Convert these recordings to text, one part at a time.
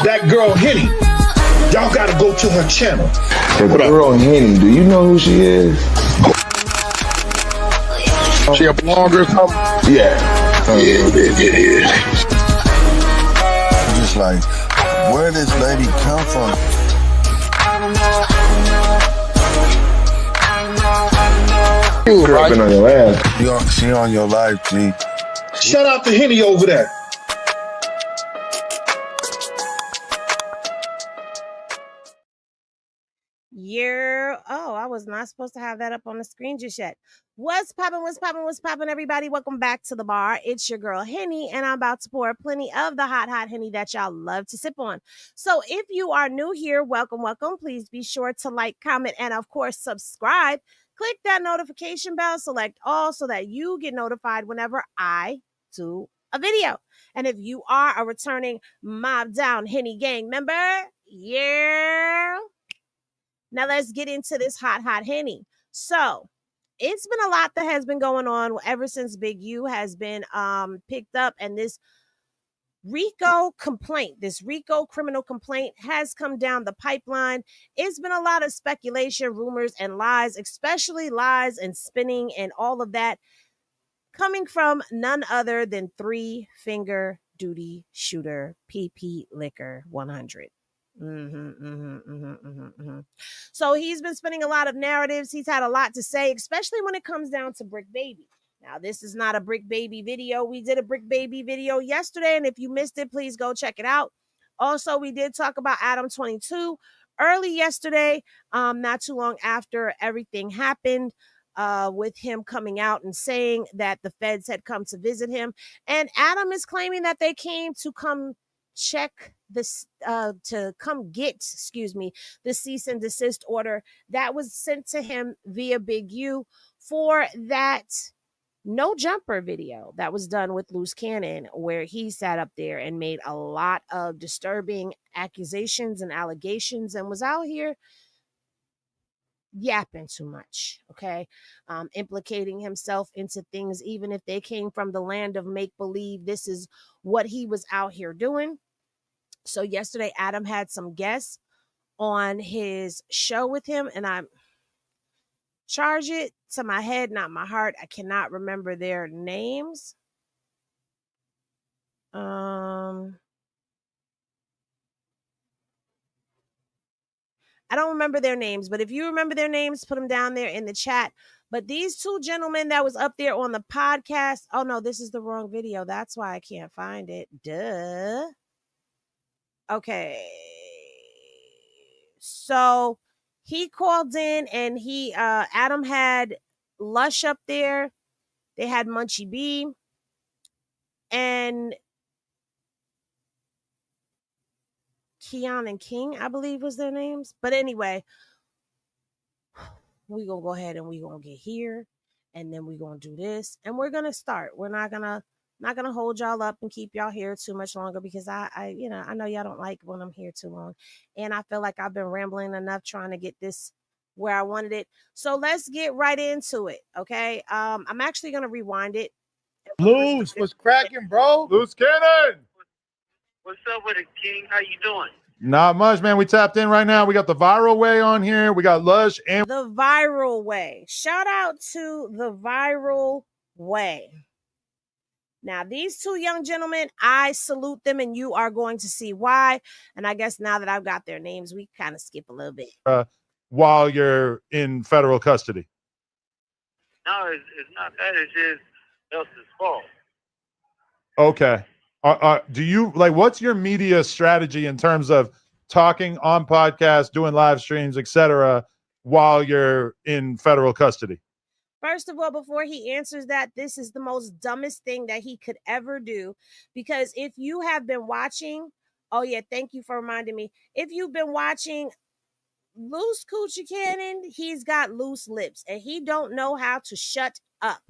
That girl Henny. Y'all gotta go to her channel. The girl Henny, do you know who she is? She a blogger or something? Yeah. Yeah. I'm just like, where this lady come from? Right on your ass. She on your life, G. Shout out to Henny over there. Oh, I was not supposed to have that up on the screen just yet. What's poppin', everybody? Welcome back to the bar. It's your girl, Henny, and I'm about to pour plenty of the hot Henny that y'all love to sip on. So if you are new here, welcome. Please be sure to like, comment, and of course, subscribe. Click that notification bell, select all so that you get notified whenever I do a video. And if you are a returning Mob Down Henny Gang member, yeah. Now let's get into this hot Henny. So it's been a lot that has been going on ever since Big U has been picked up, and this RICO complaint, this RICO criminal complaint has come down the pipeline. It's been a lot of speculation, rumors, and lies, especially lies and spinning and all of that coming from none other than 3-finger duty shooter PP Liquor 100. So he's been spinning a lot of narratives. He's had a lot to say, especially when it comes down to Brick Baby. Now, this is not a Brick Baby video. We did a Brick Baby video yesterday, and if you missed it, please go check it out. Also, we did talk about Adam 22 early yesterday, not too long after everything happened, with him coming out and saying that the feds had come to visit him. And Adam is claiming that they came to come check this to come get the cease and desist order that was sent to him via Big U for that no jumper video that was done with Luce Cannon, where he sat up there and made a lot of disturbing accusations and allegations and was out here yapping too much, okay, implicating himself into things even if they came from the land of make-believe. This is what he was out here doing. So yesterday, Adam had some guests on his show with him, and I charge it to my head, not my heart. I cannot remember their names. I don't remember their names, but if you remember their names, put them down there in the chat. But these two gentlemen that was up there on the podcast, oh no, this is the wrong video. That's why I can't find it. Duh. Okay, so he called in and he Adam had Lush up there. They had Munchie B and Keon and King, I believe was their names. But anyway, we gonna go ahead and we gonna get here, and then we gonna do this, and we're gonna start. We're not gonna hold y'all up and keep y'all here too much longer, because I know y'all don't like when I'm here too long, and I feel like I've been rambling enough trying to get this where I wanted it. So let's get right into it, okay? I'm actually gonna rewind it. Luce, what's cracking, bro? Luce Cannon! What's up with it, King? How you doing? Not much, man. We tapped in right now. We got the Viral Way on here. We got Lush and the Viral Way. Shout out to the Viral Way. Now, these two young gentlemen, I salute them, and you are going to see why. And I guess now that I've got their names, we kind of skip a little bit. While you're in federal custody. No, it's not that. It's just Elsa's fault. Okay. Do you, like, what's your media strategy in terms of talking on podcasts, doing live streams, etc., while you're in federal custody? First of all, before he answers that, this is the most dumbest thing that he could ever do. Because if you have been watching, oh yeah, thank you for reminding me. If you've been watching Luce Coochie Cannon, he's got loose lips and he don't know how to shut up.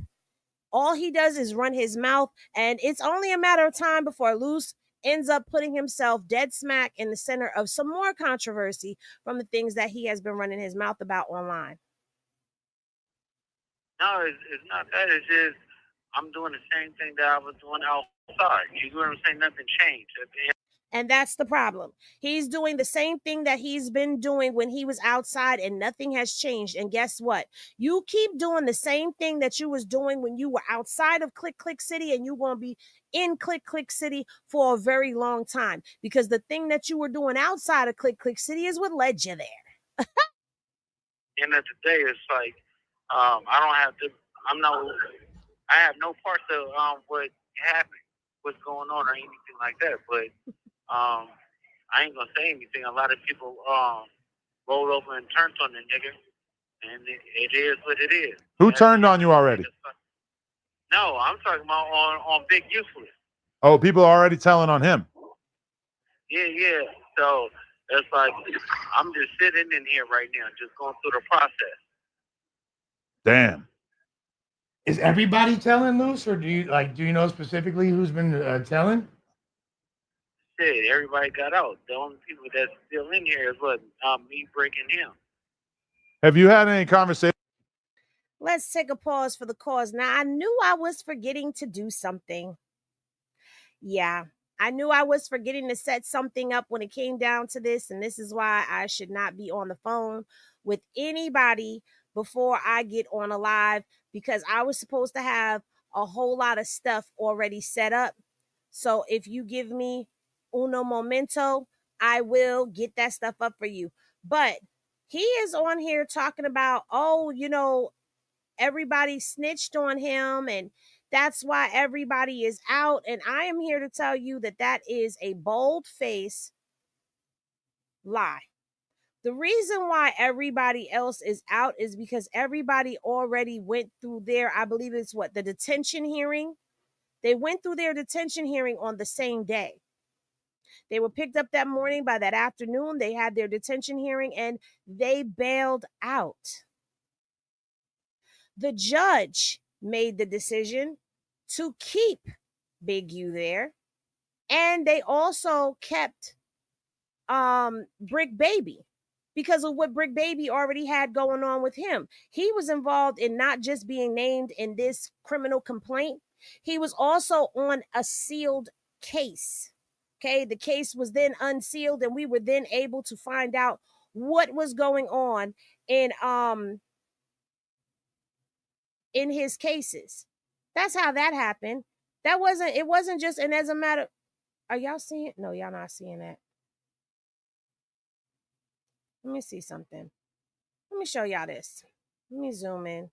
All he does is run his mouth, and it's only a matter of time before Luce ends up putting himself dead smack in the center of some more controversy from the things that he has been running his mouth about online. No, it's not that. It's just I'm doing the same thing that I was doing outside. You know what I'm saying? Nothing changed. And that's the problem. He's doing the same thing that he's been doing when he was outside, and nothing has changed. And guess what? You keep doing the same thing that you was doing when you were outside of Click Click City, and you're going to be in Click Click City for a very long time, because the thing that you were doing outside of Click Click City is what led you there. End of the day, it's like I don't have to. I have no parts of what happened, what's going on, or anything like that. But I ain't gonna say anything. A lot of people rolled over and turned on the nigga, and it is what it is. Who turned on you already? No, I'm talking about on Big Useless. Oh, people are already telling on him. Yeah. So it's like I'm just sitting in here right now, just going through the process. Damn. Is everybody telling Luce, or do you know specifically who's been telling? Shit, everybody got out. The only people that's still in here is what me breaking him. Have you had any conversation? Let's take a pause for the cause. Now, I knew I was forgetting to do something. Yeah, I knew I was forgetting to set something up when it came down to this, and this is why I should not be on the phone with anybody before I get on a live, because I was supposed to have a whole lot of stuff already set up. So if you give me uno momento, I will get that stuff up for you. But he is on here talking about, everybody snitched on him, and that's why everybody is out. And I am here to tell you that that is a bold-faced lie. The reason why everybody else is out is because everybody already went through their, I believe it's the detention hearing. They went through their detention hearing on the same day. They were picked up that morning. By that afternoon, they had their detention hearing and they bailed out. The judge made the decision to keep Big U there. And they also kept Brick Baby because of what Brick Baby already had going on with him. He was involved in not just being named in this criminal complaint. He was also on a sealed case. Okay, the case was then unsealed, and we were then able to find out what was going on in his cases. That's how that happened. It wasn't just, and as a matter, are y'all seeing? No, y'all not seeing that. Let me see something. Let me show y'all this. Let me zoom in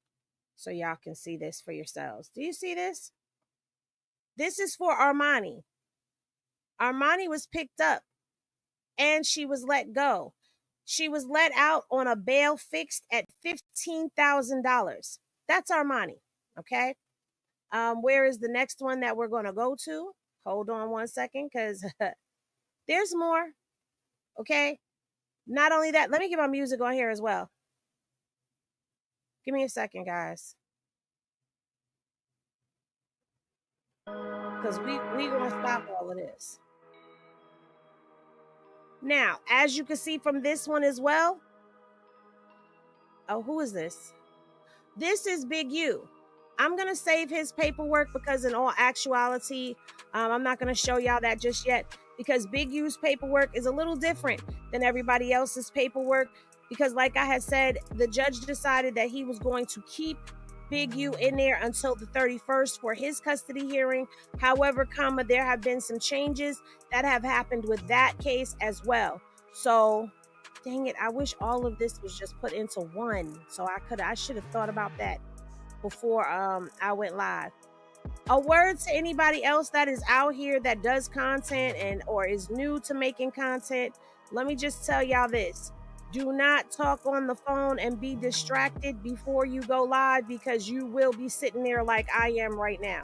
so y'all can see this for yourselves. Do you see this? This is for Armani. Armani was picked up and she was let go. She was let out on a bail fixed at $15,000. That's Armani. Okay. Where is the next one that we're going to go to? Hold on one second, because there's more. Okay. Not only that, let me get my music on here as well. Give me a second, guys. Because we going to stop all of this. Now, as you can see from this one as well. Oh, who is this? This is Big U. I'm going to save his paperwork because in all actuality, I'm not going to show y'all that just yet, because Big U's paperwork is a little different than everybody else's paperwork. Because like I had said, the judge decided that he was going to keep Big U in there until the 31st for his custody hearing. However, there have been some changes that have happened with that case as well. So, dang it, I wish all of this was just put into one. So I should have thought about that before I went live. A word to anybody else that is out here that does content or is new to making content. Let me just tell y'all this. Do not talk on the phone and be distracted before you go live, because you will be sitting there like I am right now.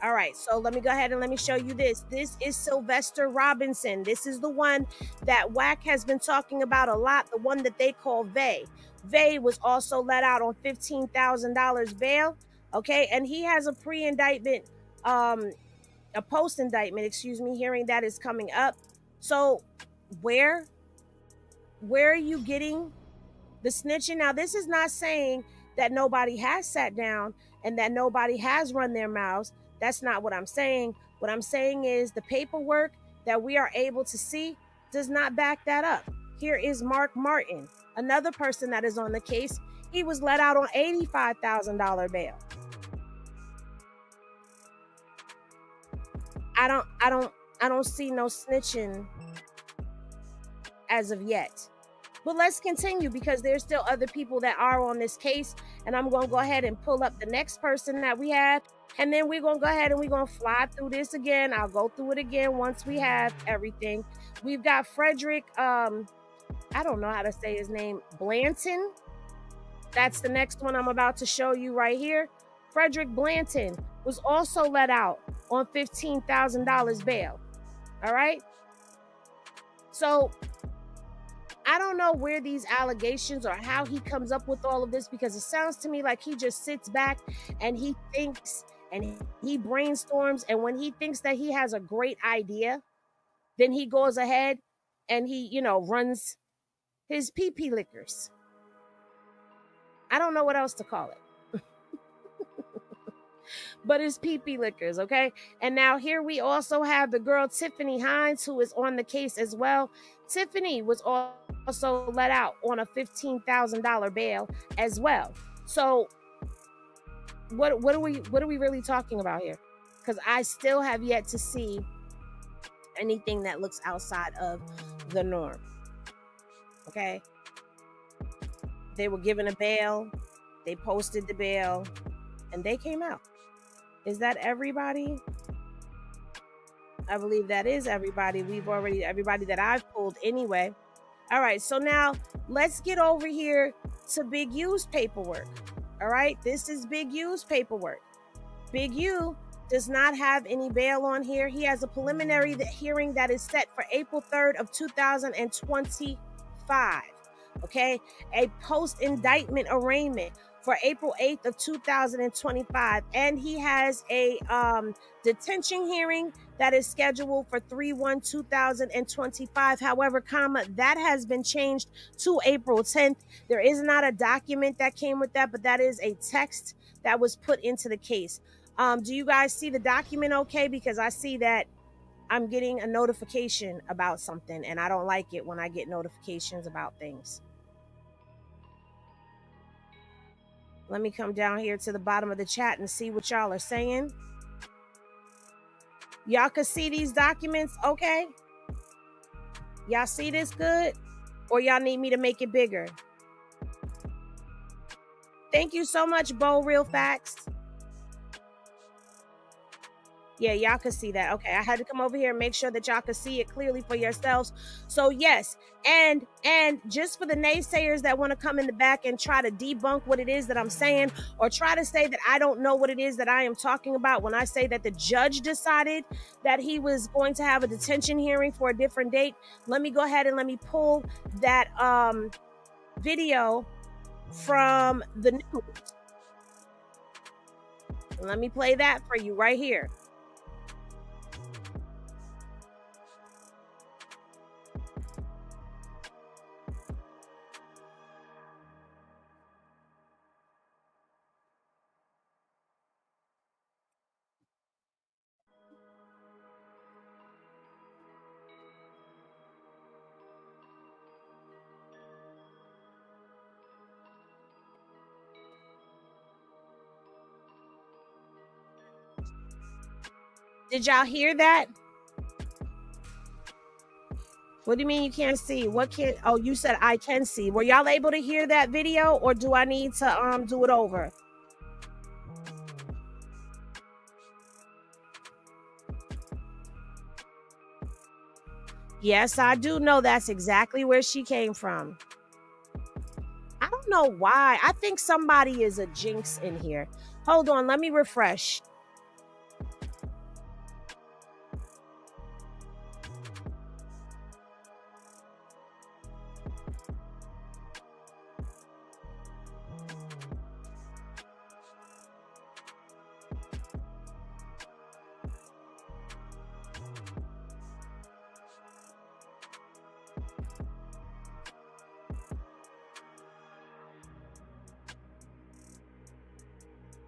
All right, so let me go ahead and let me show you this. This is Sylvester Robinson. This is the one that WAC has been talking about a lot, the one that they call Vay. Vay was also let out on $15,000 bail, okay? And he has a pre-indictment, a post-indictment, hearing that is coming up. So where are you getting the snitching? Now, this is not saying that nobody has sat down and that nobody has run their mouths. That's not what I'm saying. What I'm saying is the paperwork that we are able to see does not back that up. Here is Mark Martin, another person that is on the case. He was let out on $85,000 bail. I don't see no snitching as of yet. But let's continue because there's still other people that are on this case. And I'm going to go ahead and pull up the next person that we have. And then we're going to go ahead and we're going to fly through this again. I'll go through it again once we have everything. We've got Frederick, I don't know how to say his name, Blanton. That's the next one I'm about to show you right here. Frederick Blanton was also let out on $15,000 bail. All right. So I don't know where these allegations or how he comes up with all of this, because it sounds to me like he just sits back and he thinks and he brainstorms. And when he thinks that he has a great idea, then he goes ahead and he, runs his pee-pee lickers. I don't know what else to call it. But it's pee-pee lickers, okay? And now here we also have the girl Tiffany Hines, who is on the case as well. Tiffany was also let out on a $15,000 bail as well. So what are we really talking about here? Because I still have yet to see anything that looks outside of the norm. Okay? They were given a bail, they posted the bail, and they came out. Is that everybody? I believe that is everybody. Everybody that I've pulled anyway. All right, so now let's get over here to Big U's paperwork. All right, this is Big U's paperwork. Big U does not have any bail on here. He has a preliminary hearing that is set for April 3rd of 2025. Okay, a post-indictment arraignment for April 8th of 2025. And he has a detention hearing that is scheduled for 3/1/2025. However, that has been changed to April 10th. There is not a document that came with that, but that is a text that was put into the case. Do you guys see the document okay? Because I see that I'm getting a notification about something, and I don't like it when I get notifications about things. Let me come down here to the bottom of the chat and see what y'all are saying. Y'all can see these documents, okay? Y'all see this good? Or y'all need me to make it bigger? Thank you so much, Bo Real Facts. Yeah, y'all can see that. Okay, I had to come over here and make sure that y'all can see it clearly for yourselves. So yes, and just for the naysayers that want to come in the back and try to debunk what it is that I'm saying, or try to say that I don't know what it is that I am talking about when I say that the judge decided that he was going to have a detention hearing for a different date, let me go ahead and let me pull that video from the news. Let me play that for you right here. Did y'all hear that? What do you mean you can't see? What can? Oh, you said I can see. Were y'all able to hear that video, or do I need to do it over? Yes, I do know that's exactly where she came from. I don't know why. I think somebody is a jinx in here. Hold on, let me refresh.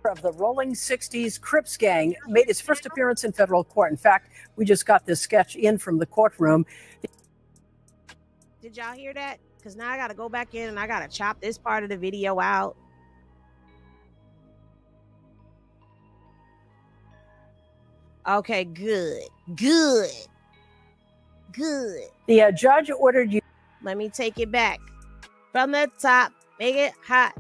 Of the Rolling 60s Crips gang made his first appearance in federal court. In fact, we just got this sketch in from the courtroom. Did y'all hear that? Because now I got to go back in and I got to chop this part of the video out. Okay, good. The judge ordered you. Let me take it back from the top. Make it hot.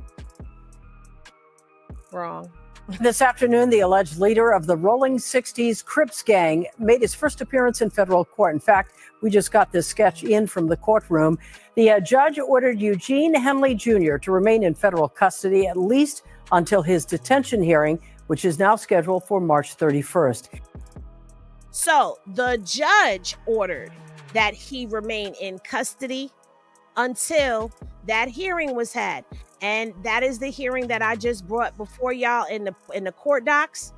Wrong. This afternoon, the alleged leader of the Rolling 60s Crips gang made his first appearance in federal court. In fact, we just got this sketch in from the courtroom. The judge ordered Eugene Henley Jr. to remain in federal custody at least until his detention hearing, which is now scheduled for March 31st. So the judge ordered that he remain in custody until that hearing was had. And that is the hearing that I just brought before y'all in the court docs,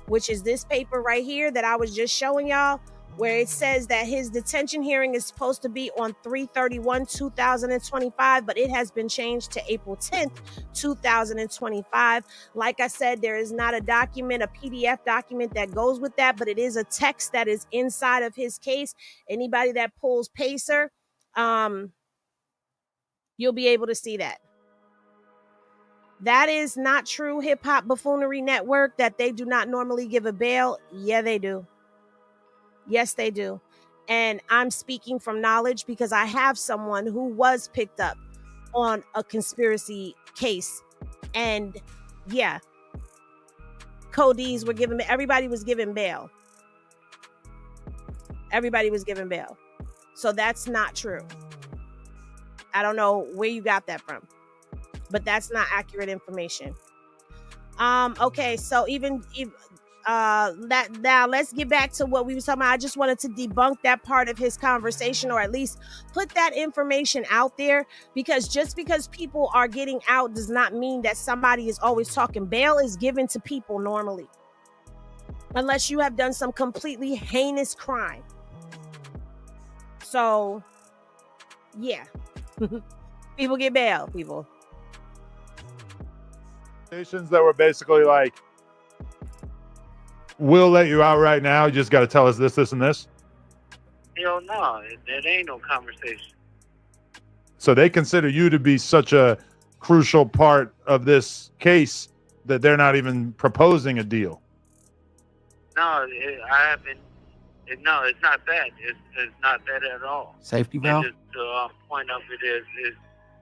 which is this paper right here that I was just showing y'all, where it says that his detention hearing is supposed to be on 3/31/2025, but it has been changed to April 10th, 2025. Like I said, there is not a document, a PDF document that goes with that, but it is a text that is inside of his case. Anybody that pulls Pacer, you'll be able to see that. That is not true, Hip Hop Buffoonery Network, that they do not normally give a bail. Yeah, they do. Yes, they do. And I'm speaking from knowledge because I have someone who was picked up on a conspiracy case. And yeah, Cody's were given, everybody was given bail. Everybody was given bail. So that's not true. I don't know where you got that from, but that's not accurate information. Okay, so that now let's get back to what we were talking about. I just wanted to debunk that part of his conversation, or at least put that information out there, because just because people are getting out does not mean that somebody is always talking. Bail is given to people normally, unless you have done some completely heinous crime. So yeah. People get bail, people. Stations that were basically like, we'll let you out right now. You just got to tell us this, this, and this. Hell no, that ain't no conversation. So they consider you to be such a crucial part of this case that they're not even proposing a deal. No, I haven't. No, it's not that. It's not that at all. Safety valve? The point of it is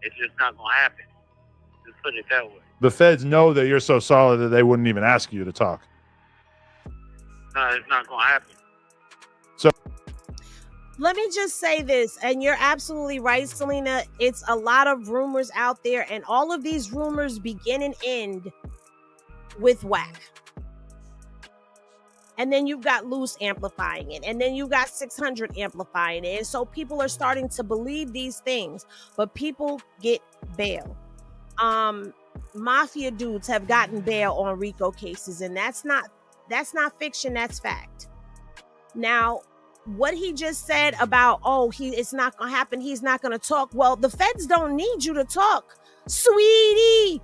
it's just not going to happen. Just put it that way. The feds know that you're so solid that they wouldn't even ask you to talk. No, it's not going to happen. So let me just say this, and you're absolutely right, Selena. It's a lot of rumors out there, and all of these rumors begin and end with whack. And then you've got Luce amplifying it. And then you've got 600 amplifying it. And so people are starting to believe these things. But people get bail. Mafia dudes have gotten bail on RICO cases. And that's not fiction, that's fact. Now, what he just said about, it's not going to happen, he's not going to talk. Well, the feds don't need you to talk. Sweetie,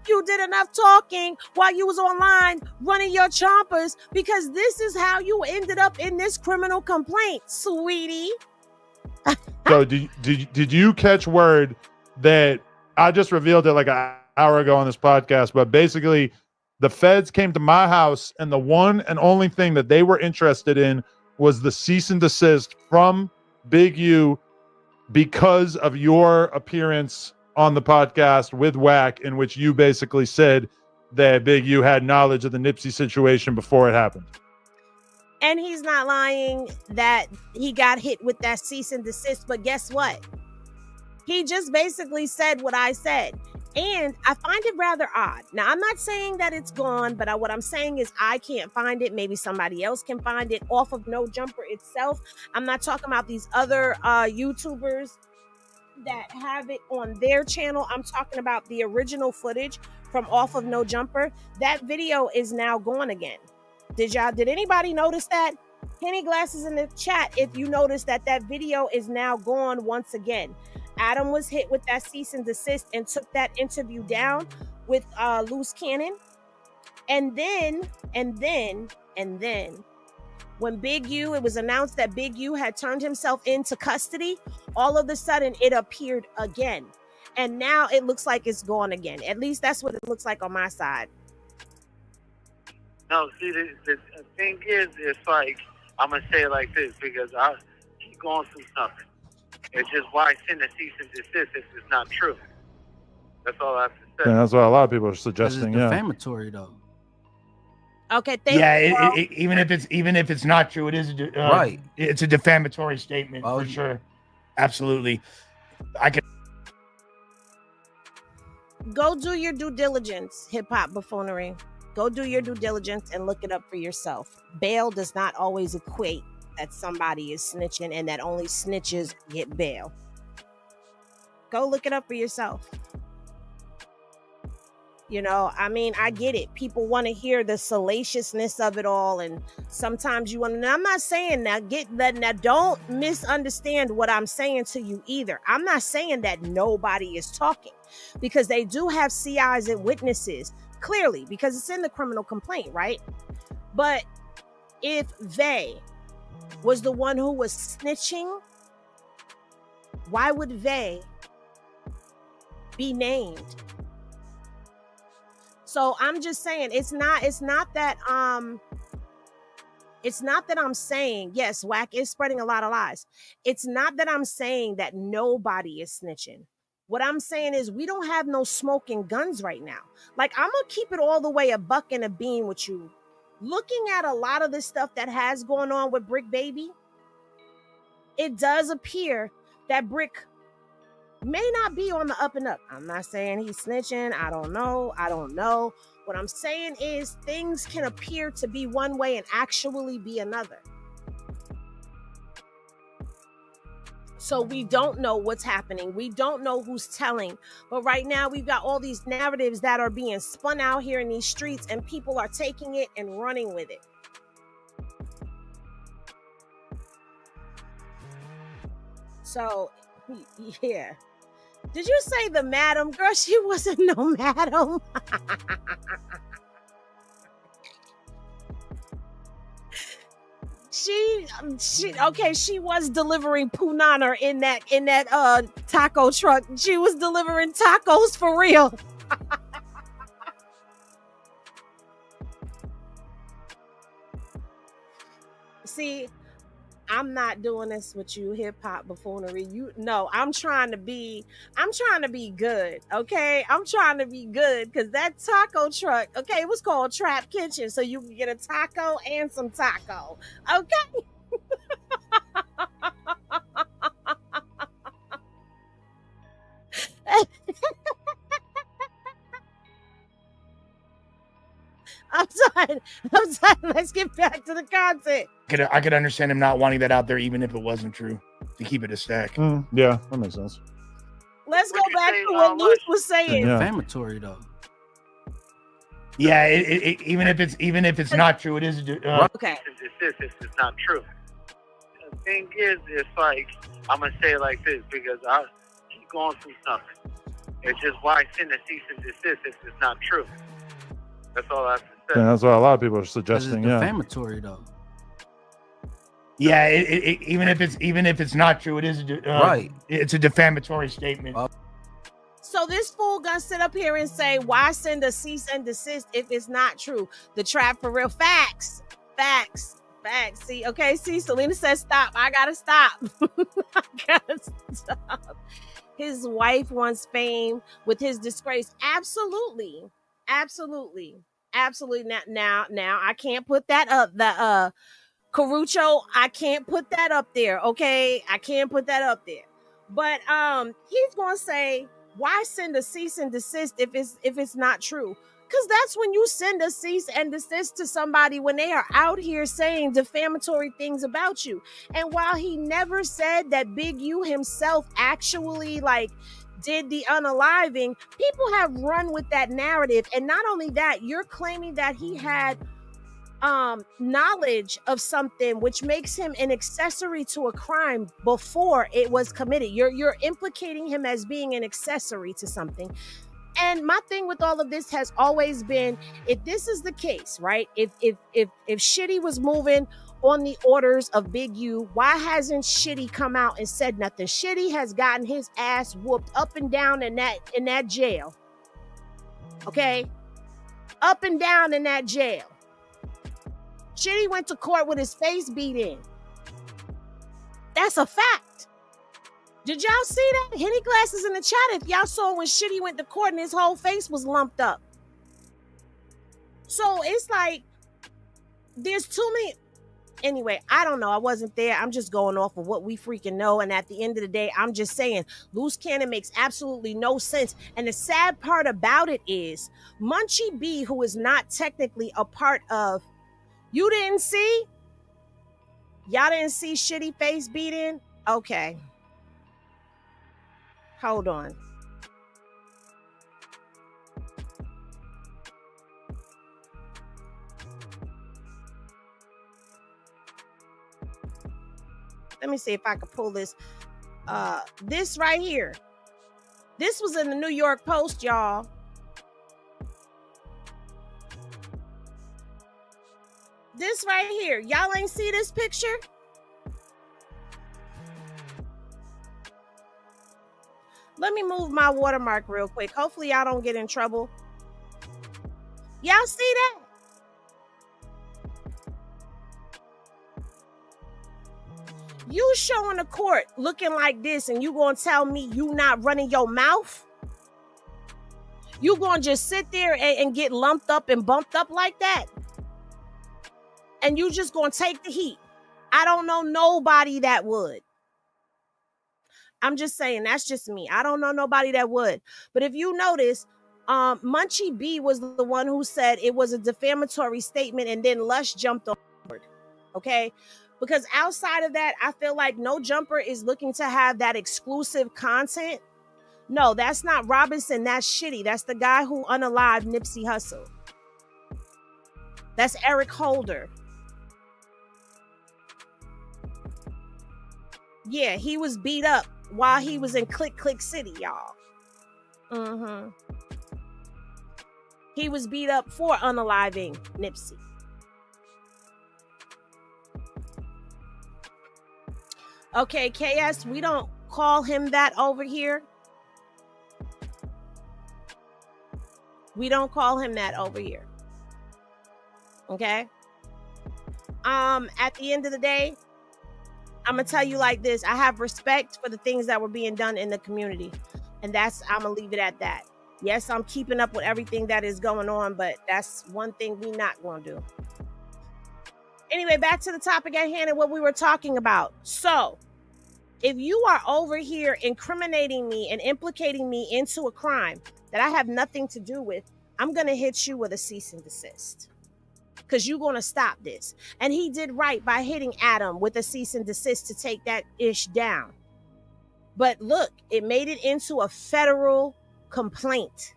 you did enough talking while you was online running your chompers, because this is how you ended up in this criminal complaint, sweetie. So did you catch word that I just revealed it like an hour ago on this podcast, but basically the feds came to my house and the one and only thing that they were interested in was the cease and desist from Big U because of your appearance on the podcast with Wack, in which you basically said that Big U had knowledge of the Nipsey situation before it happened. And he's not lying that he got hit with that cease and desist, but guess what? He just basically said what I said. And I find it rather odd. Now, I'm not saying that it's gone, but what I'm saying is I can't find it. Maybe somebody else can find it off of No Jumper itself. I'm not talking about these other YouTubers that have it on their channel. I'm talking about the original footage from off of No Jumper. That video is now gone again. Did anybody notice that? Henny Glasses in the chat, if you notice that video is now gone once again. Adam was hit with that cease and desist and took that interview down with Luce Cannon. And then, when Big U, it was announced that Big U had turned himself into custody, all of a sudden it appeared again. And now it looks like it's gone again. At least that's what it looks like on my side. No, see, the thing is, it's like, I'm going to say it like this, because he's going through something. It's just why send a cease and desist if it's not true. That's all I have to say. Yeah, that's what a lot of people are suggesting. It's defamatory, though. Okay, thank you. Even if it's not true, it is right. It's a defamatory statement for sure. Absolutely. I can go do your due diligence, hip hop buffoonery. Go do your due diligence and look it up for yourself. Bail does not always equate that somebody is snitching and that only snitches get bail. Go look it up for yourself. You know, I mean, I get it. People want to hear the salaciousness of it all, and sometimes you want to. I'm not saying now. Now, don't misunderstand what I'm saying to you either. I'm not saying that nobody is talking, because they do have CIs and witnesses clearly, because it's in the criminal complaint, right? But if they was the one who was snitching, why would they be named? So I'm just saying, it's not that I'm saying, yes, WAC is spreading a lot of lies. It's not that I'm saying that nobody is snitching. What I'm saying is we don't have no smoking guns right now. Like, I'm gonna keep it all the way a buck and a bean with you. Looking at a lot of the stuff that has going on with Brick Baby, it does appear that Brick may not be on the up and up. I'm not saying he's snitching. I don't know. What I'm saying is things can appear to be one way and actually be another. So we don't know what's happening. We don't know who's telling. But right now we've got all these narratives that are being spun out here in these streets, and people are taking it and running with it. So, yeah. Did you say the madam? Girl, she wasn't no madam. She was delivering punana in that taco truck. She was delivering tacos for real. See, I'm not doing this with you, hip hop buffoonery. I'm trying to be good, okay? I'm trying to be good, because that taco truck, okay, it was called Trap Kitchen, so you can get a taco and some taco, okay? I'm sorry. Let's get back to the content. I could understand him not wanting that out there, even if it wasn't true, to keep it a stack. Yeah, that makes sense. Let's go back to what Luce was saying. Defamatory, though. Yeah, even if it's not true, it is. Okay. It's not true. The thing is, it's like, I'm gonna say it like this, because he's going through something. It's just why send a cease and desist if it's not true. That's all I have to say. Yeah, that's what a lot of people are suggesting. It's defamatory, though. Yeah, even if it's not true, it is. Right. It's a defamatory statement. So this fool gonna sit up here and say, why send a cease and desist if it's not true? The trap for real. Facts. See, Selena says stop. I gotta stop. His wife wants fame with his disgrace. Absolutely. Now I can't put that up. The Carucho, I can't put that up there. Okay, I can't put that up there. But he's gonna say, why send a cease and desist if it's not true? Because that's when you send a cease and desist to somebody when they are out here saying defamatory things about you. And while he never said that Big U himself actually did the unaliving, people have run with that narrative. And not only that, you're claiming that he had knowledge of something which makes him an accessory to a crime before it was committed. You're implicating him as being an accessory to something. And my thing with all of this has always been, if this is the case, right? If Shitty was moving on the orders of Big U, why hasn't Shitty come out and said nothing? Shitty has gotten his ass whooped up and down in that jail. Okay? Up and down in that jail. Shitty went to court with his face beat in. That's a fact. Did y'all see that? Henny Glasses in the chat if y'all saw when Shitty went to court and his whole face was lumped up. So it's like, there's too many. Anyway, I don't know. I wasn't there. I'm just going off of what we freaking know. And at the end of the day, I'm just saying, loose cannon makes absolutely no sense. And the sad part about it is, Munchie B, who is not technically a part of, you didn't see? Y'all didn't see Shitty face beat in? Okay. Hold on. Let me see if I can pull this. This right here. This was in the New York Post, y'all. This right here. Y'all ain't see this picture? Let me move my watermark real quick. Hopefully y'all don't get in trouble. Y'all see that? You showing the court looking like this and you gonna tell me you not running your mouth? You gonna just sit there and get lumped up and bumped up like that? And you just gonna take the heat? I don't know nobody that would. I'm just saying, that's just me. I don't know nobody that would. But if you notice, Munchie B was the one who said it was a defamatory statement, and then Lush jumped on board. Okay? Because outside of that, I feel like No Jumper is looking to have that exclusive content. No, that's not Robinson. That's Shitty. That's the guy who unalived Nipsey Hussle. That's Eric Holder. Yeah, he was beat up while he was in Click Click City, y'all. He was beat up for unaliving Nipsey. Okay, KS, we don't call him that over here. We don't call him that over here. Okay? At the end of the day, I'm gonna tell you like this. I have respect for the things that were being done in the community. And I'm gonna leave it at that. Yes, I'm keeping up with everything that is going on, but that's one thing we not gonna do. Anyway, back to the topic at hand and what we were talking about. So, if you are over here incriminating me and implicating me into a crime that I have nothing to do with, I'm gonna hit you with a cease and desist. Because you're going to stop this. And he did right by hitting Adam with a cease and desist to take that ish down. But look, it made it into a federal complaint.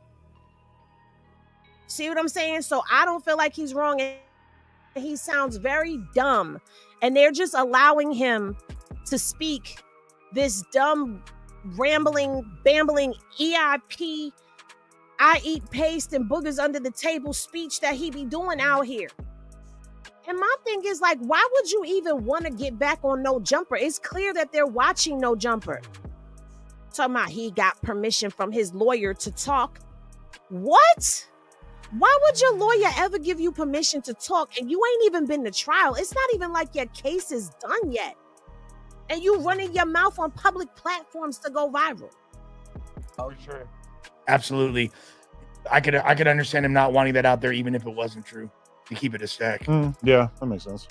See what I'm saying? So I don't feel like he's wrong. And he sounds very dumb. And they're just allowing him to speak this dumb, rambling, bambling EIP, I eat paste and boogers under the table speech that he be doing out here. And my thing is like, why would you even want to get back on No Jumper? It's clear that they're watching No Jumper. Talking about he got permission from his lawyer to talk. What? Why would your lawyer ever give you permission to talk and you ain't even been to trial? It's not even like your case is done yet. And you running your mouth on public platforms to go viral. Oh, sure. Absolutely. I could understand him not wanting that out there, even if it wasn't true, to keep it a stack. Yeah, that makes sense.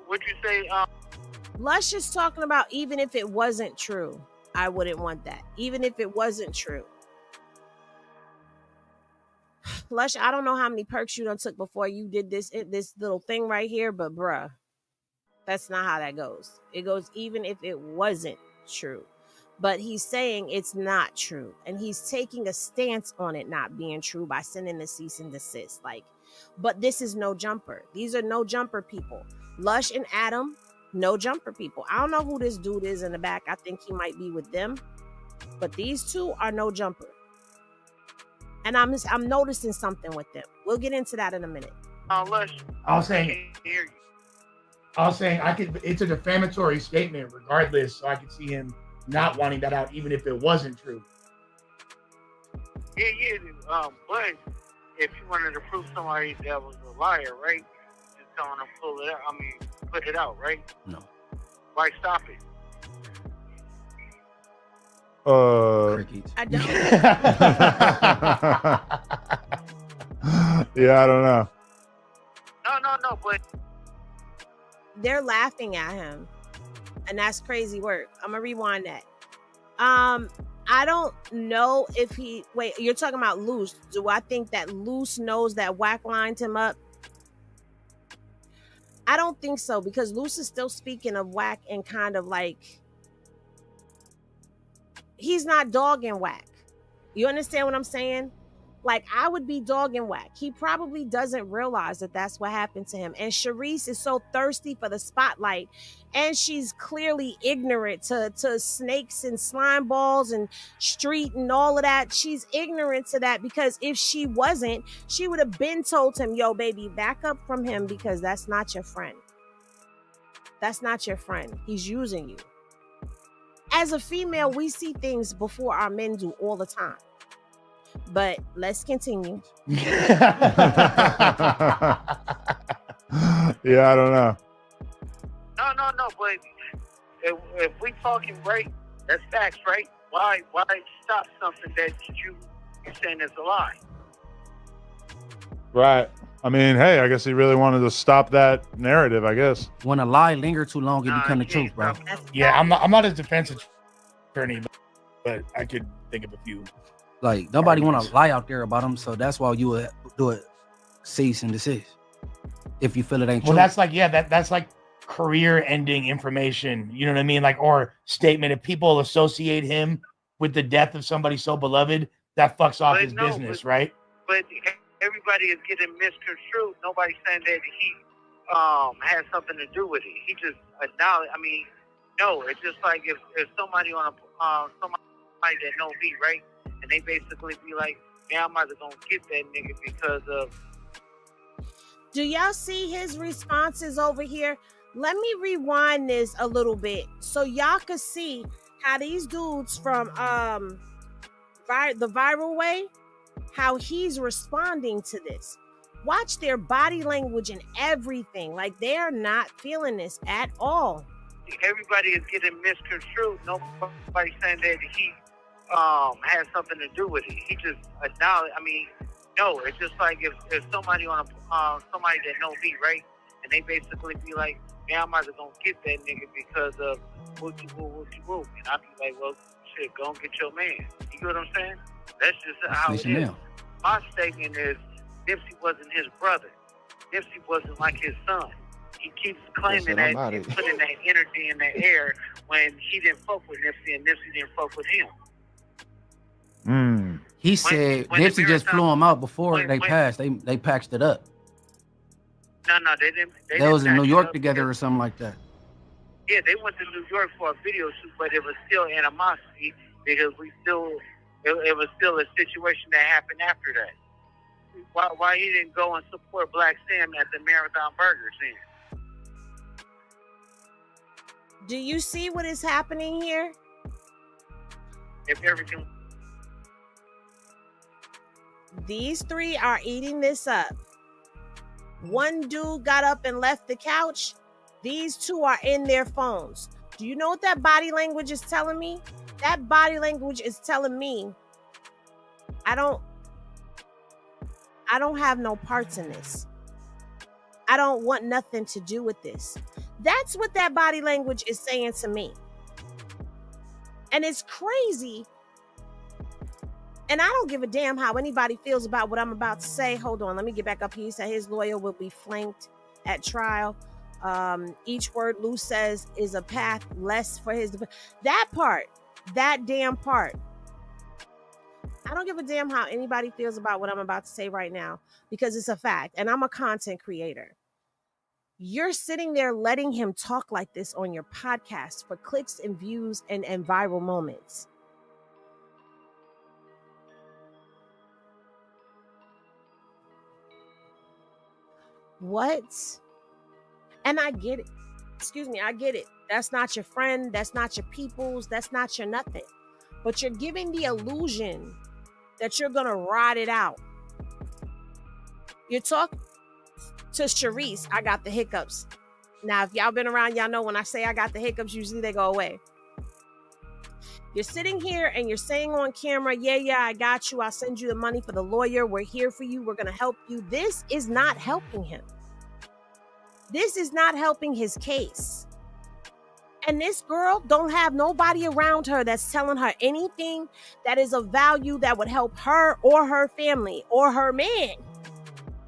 What'd you say? Lush is talking about even if it wasn't true, I wouldn't want that. Even if it wasn't true. Lush, I don't know how many perks you done took before you did this little thing right here, but bruh, that's not how that goes. It goes even if it wasn't true. But he's saying it's not true. And he's taking a stance on it not being true by sending the cease and desist. Like, But this is no jumper. These are no jumper people. Lush and Adam, no jumper people. I don't know who this dude is in the back. I think he might be with them. But these two are no jumper. And I'm noticing something with them. We'll get into that in a minute. Lush. I was saying it's a defamatory statement regardless, so I could see him not wanting that out even if it wasn't true. Yeah. But if you wanted to prove somebody that was a liar, right? Just telling them pull it out. I mean, put it out, right? No. Why stop it? Crickets. I don't. Yeah, I don't know. No, but They're laughing at him. And that's crazy work. I'm gonna rewind that. I don't know if wait, you're talking about Luce. Do I think that Luce knows that Wack lined him up? I don't think so, because Luce is still speaking of Wack and kind of like, he's not dogging Wack. You understand what I'm saying? Like, I would be dogging Wack. He probably doesn't realize that that's what happened to him. And Charisse is so thirsty for the spotlight, and she's clearly ignorant to snakes and slime balls and street and all of that. She's ignorant to that, because if she wasn't, she would have been told him, yo, baby, back up from him, because that's not your friend. That's not your friend. He's using you. As a female, we see things before our men do all the time. But let's continue. Yeah, I don't know. No. But if we talking right, that's facts, right? Why stop something that you're saying is a lie? Right. I mean, hey, I guess he really wanted to stop that narrative, I guess. When a lie linger too long, it become the truth, bro. Yeah, I'm not a defense attorney, but I could think of a few. Like, nobody want to lie out there about them, so that's why you would do it cease and desist if you feel it ain't true. Well, that's like, yeah, that's like career-ending information. You know what I mean? Like, or statement. If people associate him with the death of somebody so beloved, that fucks off his business, right? But everybody is getting misconstrued. Nobody's saying that he has something to do with it. He just acknowledged. I mean, no, it's just like if somebody on somebody that know me, right? And they basically be like, man, I'm either gonna get that nigga because of. Do y'all see his responses over here? Let me rewind this a little bit so y'all can see how these dudes from the viral way, how he's responding to this. Watch their body language and everything. Like, they're not feeling this at all. Everybody is getting misconstrued. Nobody's saying that he has something to do with it. He just acknowledged. I mean, no, it's just like if somebody on somebody that know me, right? And they basically be like, man, I'm either gonna get that nigga because of what you woo. And I be like, well, shit, go and get your man. You get what I'm saying? That's just how it is. My statement is, Nipsey wasn't his brother. Nipsey wasn't like his son. He keeps claiming that he's putting that energy in the air when he didn't fuck with Nipsey and Nipsey didn't fuck with him. He said Nipsey just flew him out before they passed. They patched it up. No, they didn't. They was in New York together or something like that. Yeah, they went to New York for a video shoot, but it was still animosity because it was still a situation that happened after that. Why he didn't go and support Black Sam at the Marathon Burgers then? Do you see what is happening here? If everything. These three are eating this up. One dude got up and left the couch. These two are in their phones. Do you know what that body language is telling me? That body language is telling me I don't have no parts in this. I don't want nothing to do with this. That's what that body language is saying to me. And it's crazy. And I don't give a damn how anybody feels about what I'm about to say. Hold on, let me get back up here. He said his lawyer will be flanked at trial. Each word Luce says is a path less for his. That part, that damn part. I don't give a damn how anybody feels about what I'm about to say right now, because it's a fact. And I'm a content creator. You're sitting there letting him talk like this on your podcast for clicks and views and viral moments. What? And I get it. Excuse me, I get it. That's not your friend. That's not your people's. That's not your nothing. But you're giving the illusion that you're going to ride it out. You talk to Charisse, I got the hiccups. Now, if y'all been around, y'all know when I say I got the hiccups, usually they go away. You're sitting here and you're saying on camera, yeah, I got you. I'll send you the money for the lawyer. We're here for you. We're going to help you. This is not helping him. This is not helping his case. And this girl don't have nobody around her that's telling her anything that is of value that would help her or her family or her man,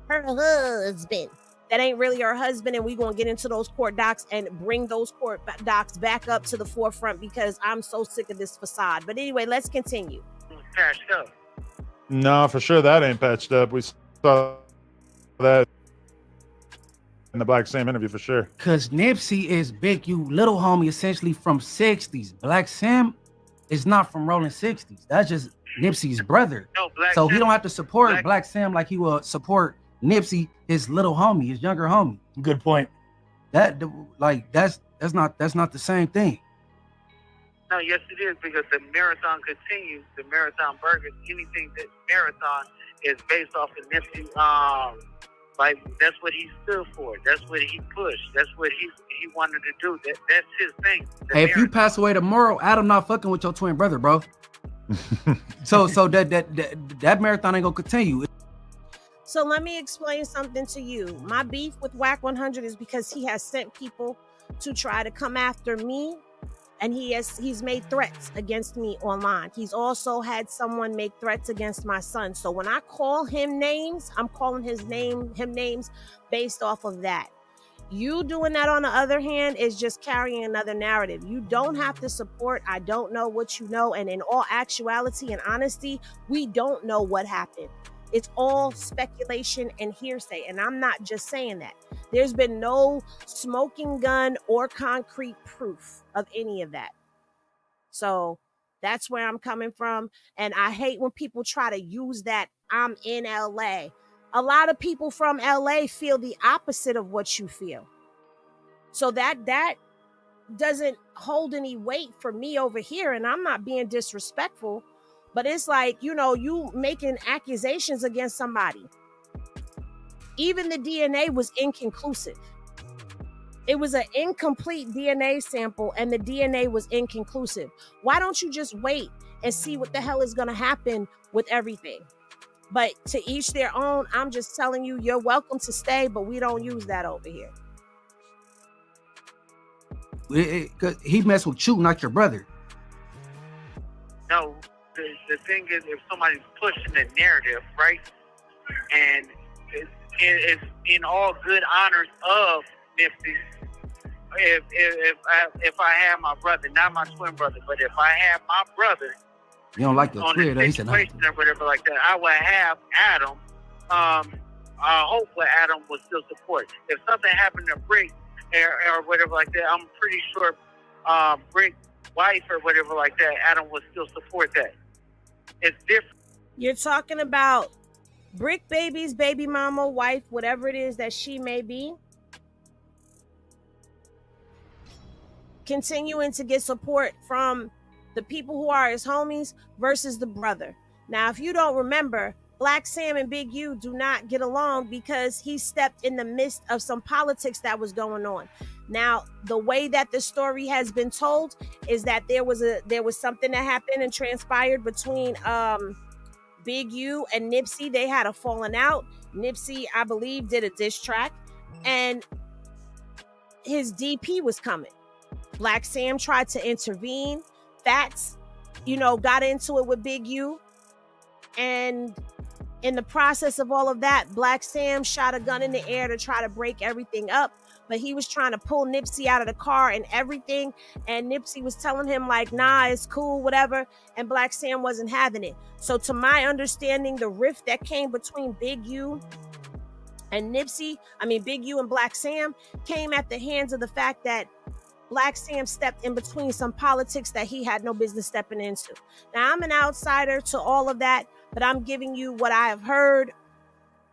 her husband. That ain't really her husband, and we're going to get into those court docs and bring those court docs back up to the forefront because I'm so sick of this facade. But anyway, let's continue. Patched up. No, for sure that ain't patched up. We saw that in the Black Sam interview for sure. Because Nipsey is Big U little homie essentially from 60s. Black Sam is not from rolling 60s. That's just Nipsey's brother. No, Black so Sam, he don't have to support Black Sam like he will support Nipsey, his little homie, his younger homie. Good point. That's not the same thing. No, yes it is, because the marathon continues. The marathon burgers, anything that marathon is based off of Nipsey. Like that's what he stood for. That's what he pushed. That's what he wanted to do. That's his thing. Hey, if you pass away tomorrow, Adam not fucking with your twin brother, bro. so that marathon ain't gonna continue. So let me explain something to you. My beef with Whack 100 is because he has sent people to try to come after me, and he's made threats against me online. He's also had someone make threats against my son. So when I call him names, I'm calling him names based off of that. You doing that, on the other hand, is just carrying another narrative. You don't have to support I don't know what you know, and in all actuality and honesty, we don't know what happened. It's all speculation and hearsay, and I'm not just saying that. There's been no smoking gun or concrete proof of any of that. So that's where I'm coming from, and I hate when people try to use that I'm in LA. A lot of people from LA feel the opposite of what you feel. So that doesn't hold any weight for me over here, and I'm not being disrespectful. But it's like, you making accusations against somebody. Even the DNA was inconclusive. It was an incomplete DNA sample, and the DNA was inconclusive. Why don't you just wait and see what the hell is going to happen with everything? But to each their own. I'm just telling you, you're welcome to stay, but we don't use that over here. He messed with you, not your brother. No. The thing is, if somebody's pushing the narrative, right, and it's in all good honors of Nipsey, if I have my brother, not my twin brother, but if I have my brother, you don't like the on the situation or whatever like that, I would have Adam. I hope what Adam would still support. If something happened to Brick or whatever like that, I'm pretty sure Brick wife or whatever like that, Adam would still support that. It's different. You're talking about Brick Baby's baby mama, wife, whatever it is that she may be, continuing to get support from the people who are his homies versus the brother. Now, if you don't remember, Black Sam and Big U do not get along because he stepped in the midst of some politics that was going on. Now, the way that the story has been told is that there was something that happened and transpired between Big U and Nipsey. They had a falling out. Nipsey, I believe, did a diss track, and his DP was coming. Black Sam tried to intervene. Fats, got into it with Big U, and in the process of all of that, Black Sam shot a gun in the air to try to break everything up. but he was trying to pull Nipsey out of the car and everything. And Nipsey was telling him like, nah, it's cool, whatever. And Black Sam wasn't having it. So to my understanding, the rift that came between Big U and Big U and Black Sam came at the hands of the fact that Black Sam stepped in between some politics that he had no business stepping into. Now, I'm an outsider to all of that, but I'm giving you what I have heard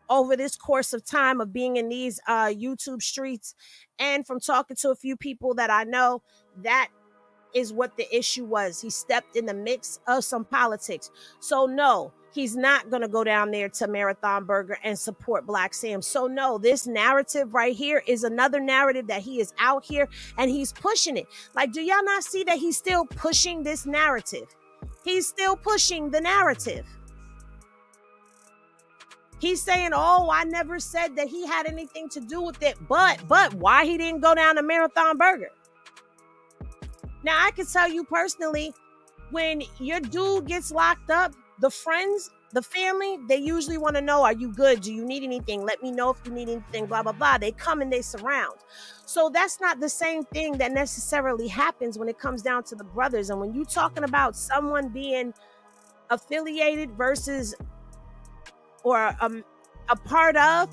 over this course of time of being in these YouTube streets, and from talking to a few people that I know. That is what the issue was. He stepped in the mix of some politics. So no, he's not going to go down there to Marathon Burger and support Black Sam. So no, this narrative right here is another narrative that he is out here and he's pushing it. Like, do y'all not see that he's still pushing this narrative? He's still pushing the narrative. He's saying, oh, I never said that he had anything to do with it, but why he didn't go down to Marathon Burger? Now, I can tell you personally, when your dude gets locked up, the friends, the family, they usually want to know, are you good? Do you need anything? Let me know if you need anything, blah, blah, blah. They come and they surround. So that's not the same thing that necessarily happens when it comes down to the brothers. And when you're talking about someone being affiliated versus or a part of,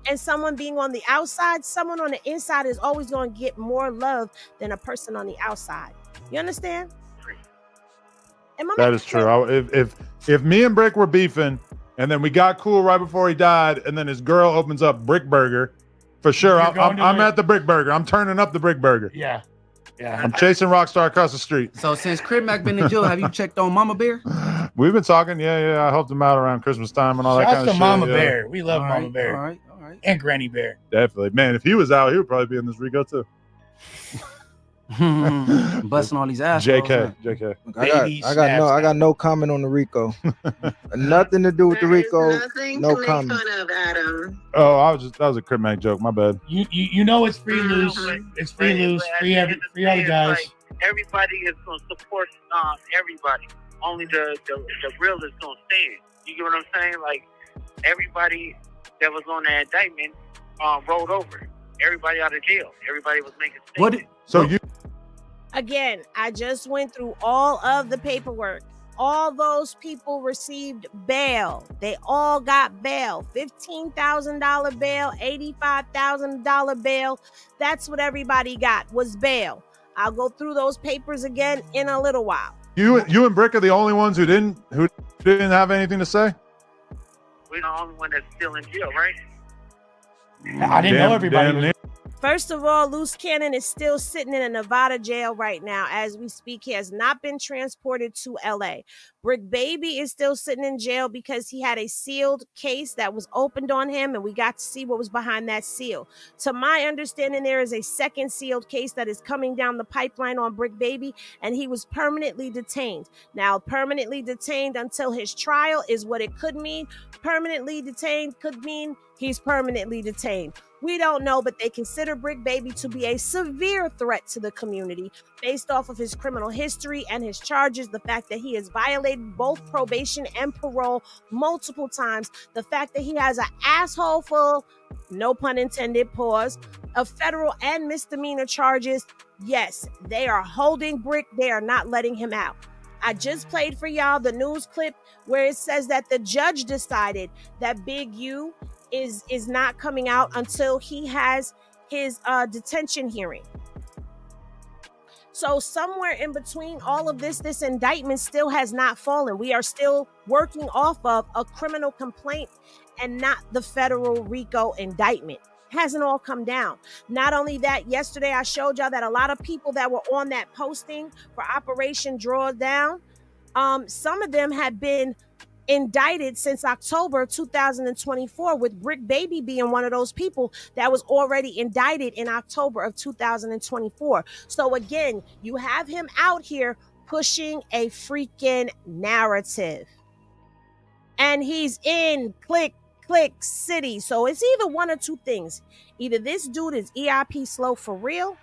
and someone being on the outside, someone on the inside is always going to get more love than a person on the outside. You understand? That is true. If me and Brick were beefing and then we got cool right before he died and then his girl opens up Brick Burger, for sure, I'm at the Brick Burger. I'm turning up the Brick Burger. Yeah. Yeah. I'm chasing Rockstar across the street. So since Crib Mac been in jail, have you checked on Mama Bear? We've been talking. Yeah. I helped him out around Christmas time and all that kind of shit. Mama Bear. We love Mama Bear. All right. And Granny Bear. Definitely. Man, if he was out, he would probably be in this RICO too. Busting all these ass. JK. I got no comment on the RICO. Nothing to do with the RICO. No comment. Oh, that was a Crip Mac joke. My bad. You know it's free Luce. It's free Luce. Free all the guys. Like, everybody is going to support everybody. Only the real is going to stand. You get what I'm saying? Like, everybody that was on that indictment rolled over. Everybody out of jail. Everybody was making statements. Again, I just went through all of the paperwork. All those people received bail. They all got bail. $15,000 bail, $85,000 bail. That's what everybody got, was bail. I'll go through those papers again in a little while. You and Brick are the only ones who didn't have anything to say? We're the only one that's still in jail, right? I didn't know everybody. First of all, Luce Cannon is still sitting in a Nevada jail right now as we speak. He has not been transported to LA. Brick Baby is still sitting in jail because he had a sealed case that was opened on him, and we got to see what was behind that seal. To my understanding, there is a second sealed case that is coming down the pipeline on Brick Baby, and he was permanently detained. Now, permanently detained until his trial is what it could mean. Permanently detained could mean he's permanently detained. We don't know, but they consider Brick Baby to be a severe threat to the community based off of his criminal history and his charges, the fact that he has violated both probation and parole multiple times, the fact that he has an asshole full, no pun intended, pause, of federal and misdemeanor charges. Yes, they are holding Brick. They are not letting him out. I just played for y'all the news clip where it says that the judge decided that Big U is not coming out until he has his detention hearing. So somewhere in between all of this indictment still has not fallen. We are still working off of a criminal complaint and not the federal RICO indictment. It hasn't all come down. Not only that, yesterday I showed y'all that a lot of people that were on that posting for Operation Drawdown, some of them had been indicted since October 2024, with Brick Baby being one of those people that was already indicted in October of 2024. So again, you have him out here pushing a freaking narrative. And he's in click city. So it's either one or two things. Either this dude is EIP slow for real,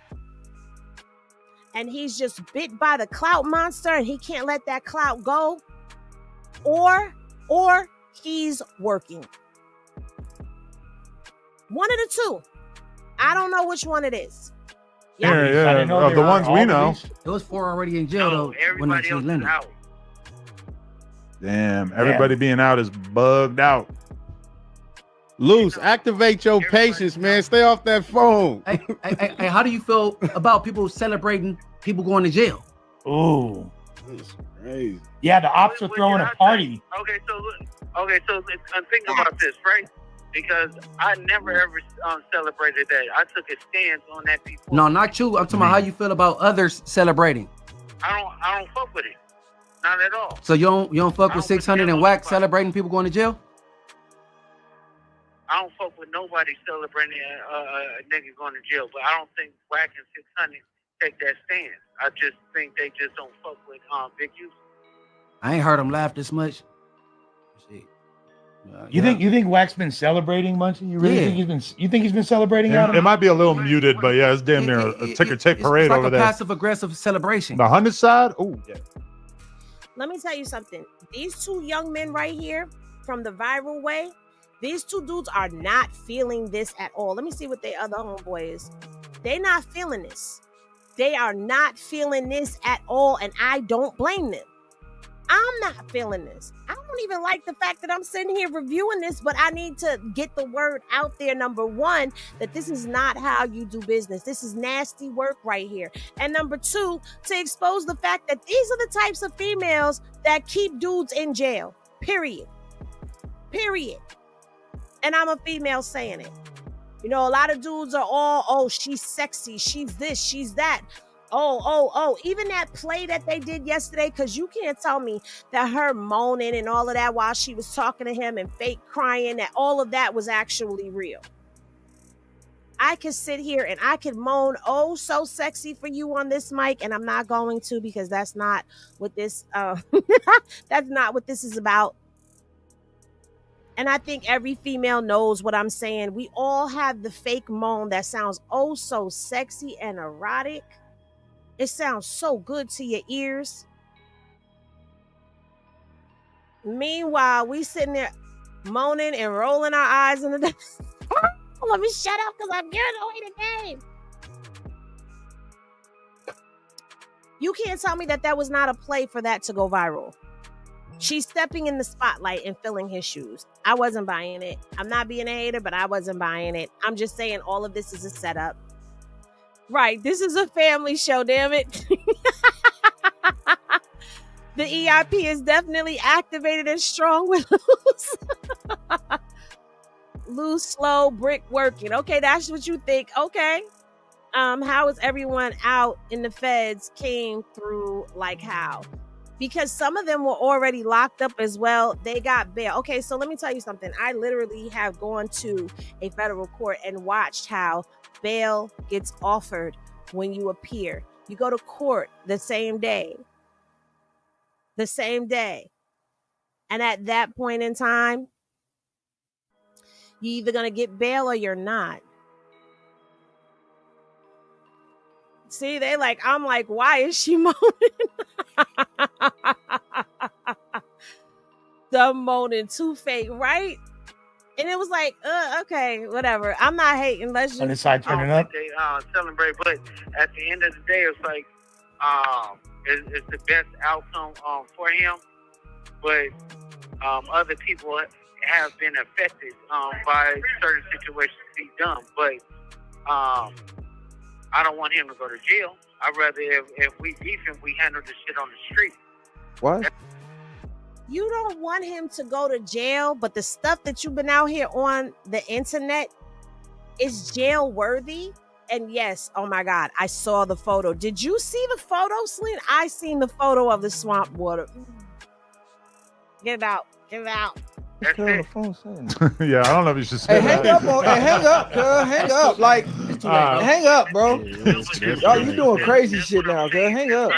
and he's just bit by the clout monster and he can't let that clout go, or he's working. One of the two. I don't know which one it is. Yeah, I didn't know the they were ones we all know. released. There was 4 already in jail though. When Everybody else is out. Damn, everybody being out is bugged out. Luce, activate your patience, man. Stay off that phone. Hey, how do you feel about people celebrating people going to jail? Ooh. That's crazy. Yeah, the ops were throwing a party. Okay, so think about this, right? Because I never ever celebrated that. I took a stance on that before. No, not you. I'm talking about how you feel about others celebrating. I don't fuck with it. Not at all. So you don't fuck with 600 and whack celebrating people going to jail? I don't fuck with nobody celebrating a nigga going to jail, but I don't think whack and 600 take that stance. I just think they just don't fuck with Big Youth. I ain't heard him laugh this much. Shit. You think Wack's been celebrating, Munchie? You really think he's been celebrating? It might be a little muted, but yeah, it's damn near a ticker tape parade like over a there. Passive aggressive celebration. The 100 side? Oh yeah. Let me tell you something. These 2 young men right here from the viral way, these 2 dudes are not feeling this at all. Let me see what their other homeboy is. They not feeling this. They are not feeling this at all, and I don't blame them. I'm not feeling this. I don't even like the fact that I'm sitting here reviewing this, but I need to get the word out there, number 1, that this is not how you do business. This is nasty work right here. And number 2, to expose the fact that these are the types of females that keep dudes in jail. Period. And I'm a female saying it. You know, a lot of dudes are all, oh, she's sexy, she's this, she's that. Oh, even that play that they did yesterday, because you can't tell me that her moaning and all of that while she was talking to him and fake crying, that all of that was actually real. I could sit here and I could moan, oh, so sexy for you on this mic, and I'm not going to, because that's not what this, that's not what this is about. And I think every female knows what I'm saying. We all have the fake moan that sounds oh so sexy and erotic. It sounds so good to your ears. Meanwhile, we sitting there moaning and rolling our eyes in the let me shut up because I'm giving away the game. You can't tell me that was not a play for that to go viral. She's stepping in the spotlight and filling his shoes. I wasn't buying it. I'm not being a hater, but I wasn't buying it. I'm just saying all of this is a setup. Right, this is a family show, damn it. The EIP is definitely activated and strong with Luce. Luce, slow, brick working. Okay, that's what you think. Okay. How is everyone out in the feds came through like how? Because some of them were already locked up as well. They got bail. Okay, so let me tell you something. I literally have gone to a federal court and watched how bail gets offered when you appear. You go to court the same day. And at that point in time, you're either going to get bail or you're not. See, I'm like, why is she moaning? The moaning too fake, right? And it was like, okay, whatever. I'm not hating. Let's just on the side turning up. They celebrate, but at the end of the day, it's like it's the best outcome for him. But other people have been affected by certain situations he's done. But I don't want him to go to jail. I'd rather if we beef him, we handle this shit on the street. What? You don't want him to go to jail, but the stuff that you've been out here on the internet is jail worthy. And yes, oh my God, I saw the photo. Did you see the photo, Celine? I seen the photo of the swamp water. Get it out. What's the phone saying? Yeah, I don't know if you should say Hey, that. hang up, cuz. Hang up. Like, hang up, bro. Y'all, you doing crazy shit now, cuz. Hang up.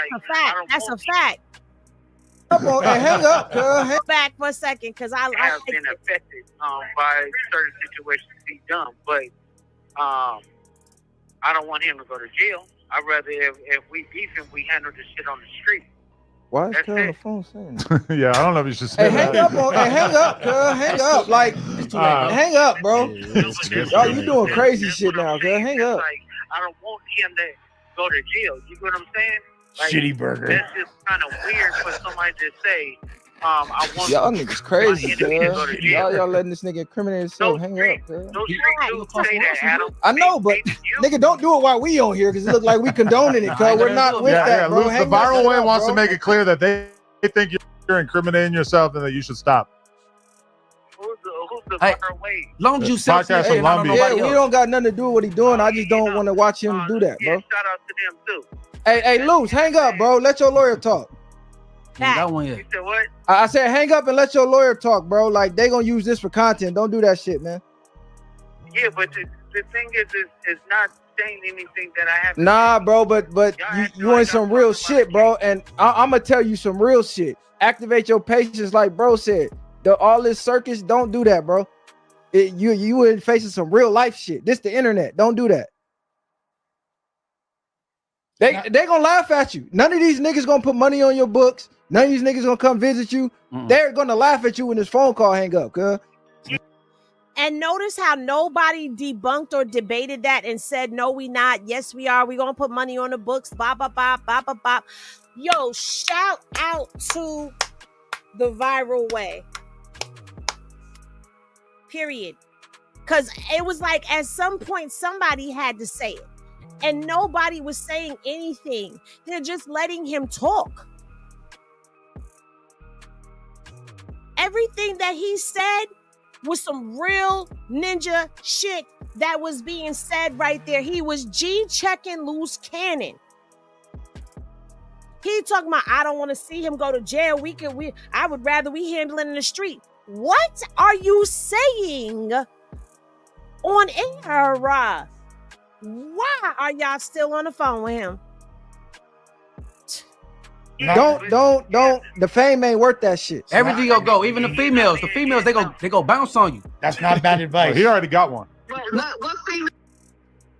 That's a fact. Hang up, cuz. Hang back for a second, because I have been affected by certain situations he's done. But I don't want him to go to jail. I'd rather if we beef him, we handle this shit on the street. Why is That's Cuz on the it. phone saying that? Yeah, I don't know if you should Hey, say hang that. up on. Hey, hang up, Cuz. Hang up. Like, hang up, bro. Y'all, you doing crazy That's shit what I'm now, Cuz. saying. Hang It's up. like, I don't want him to go to jail. You know what I'm saying? Like, Shitty burger. That's just kind of weird for somebody to say, I want Y'all niggas crazy, my enemy to go to Cuz. jail. Y'all letting this nigga incriminate himself. Hang up, Cuz. Those street dudes say that, Adam. I know, but nigga, don't do it while we on here because it look like we condoning it, cuz we're not with that, bro. Luce, the Hang that viral shit way up, wants bro. to make it clear that they think you're incriminating yourself and that you should stop. Who's the Hey, viral way? long as you Podcast self from and I don't know Columbia. Yeah, nobody we else. don't got nothing to do with what he doing. I just don't want to watch him do that, bro. Shout out to them too. Hey, Luce, hang up, bro. Let your lawyer talk. Ain't got one yet. You said what? I said hang up and let your lawyer talk, bro. Like they gonna use this for content. Don't do that shit, man. Yeah, but the thing is, it's not saying anything that I have. Nah, bro, but you in some real shit, bro. And I'm gonna tell you some real shit. Activate your patience, like bro said. All this circus, don't do that, bro. You in facing some real life shit. This the internet. Don't do that. They gonna laugh at you. None of these niggas gonna put money on your books. None of these niggas gonna come visit you. They're gonna laugh at you when this phone call hang up, cuz. And notice how nobody debunked or debated that and said, no, we not. Yes, we are. We gonna put money on the books. Bop, bop, bop, bop, bop, bop. Yo, shout out to the viral way. Period. Because it was like at some point somebody had to say it. And nobody was saying anything. They're just letting him talk. Everything that he said was some real ninja shit that was being said right there. He was G-checking loose cannon. He talking about, I don't want to see him go to jail. I would rather we handle it in the street. What are you saying on air? Why are y'all still on the phone with him? Don't. The fame ain't worth that shit. Everything will go. Even the females. The females, they go bounce on you. That's not bad advice. He already got one.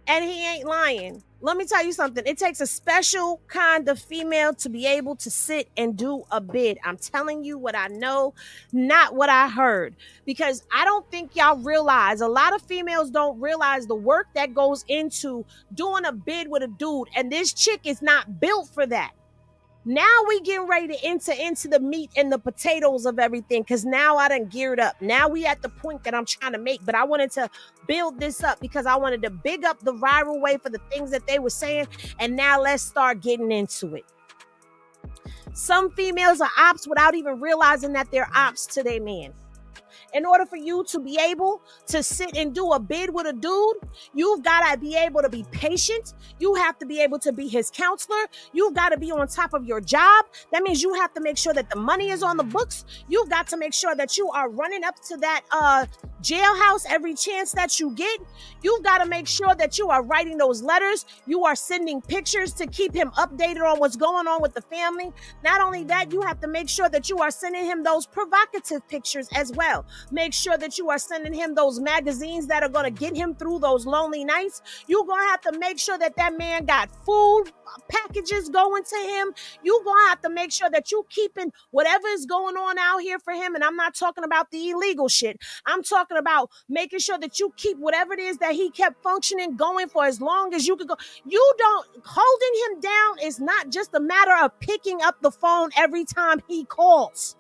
And he ain't lying. Let me tell you something. It takes a special kind of female to be able to sit and do a bid. I'm telling you what I know, not what I heard. Because I don't think y'all realize, a lot of females don't realize the work that goes into doing a bid with a dude. And this chick is not built for that. Now we getting ready to enter into the meat and the potatoes of everything, because now I done geared up. Now we at the point that I'm trying to make, but I wanted to build this up because I wanted to big up the viral way for the things that they were saying, and now let's start getting into it. Some females are ops without even realizing that they're ops to their man. In order for you to be able to sit and do a bid with a dude, you've got to be able to be patient. You have to be able to be his counselor. You've got to be on top of your job. That means you have to make sure that the money is on the books. You've got to make sure that you are running up to that jailhouse every chance that you get. You've got to make sure that you are writing those letters. You are sending pictures to keep him updated on what's going on with the family. Not only that, you have to make sure that you are sending him those provocative pictures as well. Make sure that you are sending him those magazines that are going to get him through those lonely nights. You're going to have to make sure that that man got food packages going to him. You're going to have to make sure that you keeping whatever is going on out here for him. And I'm not talking about the illegal shit. I'm talking about making sure that you keep whatever it is that he kept functioning going for as long as you could go. Holding him down is not just a matter of picking up the phone every time he calls.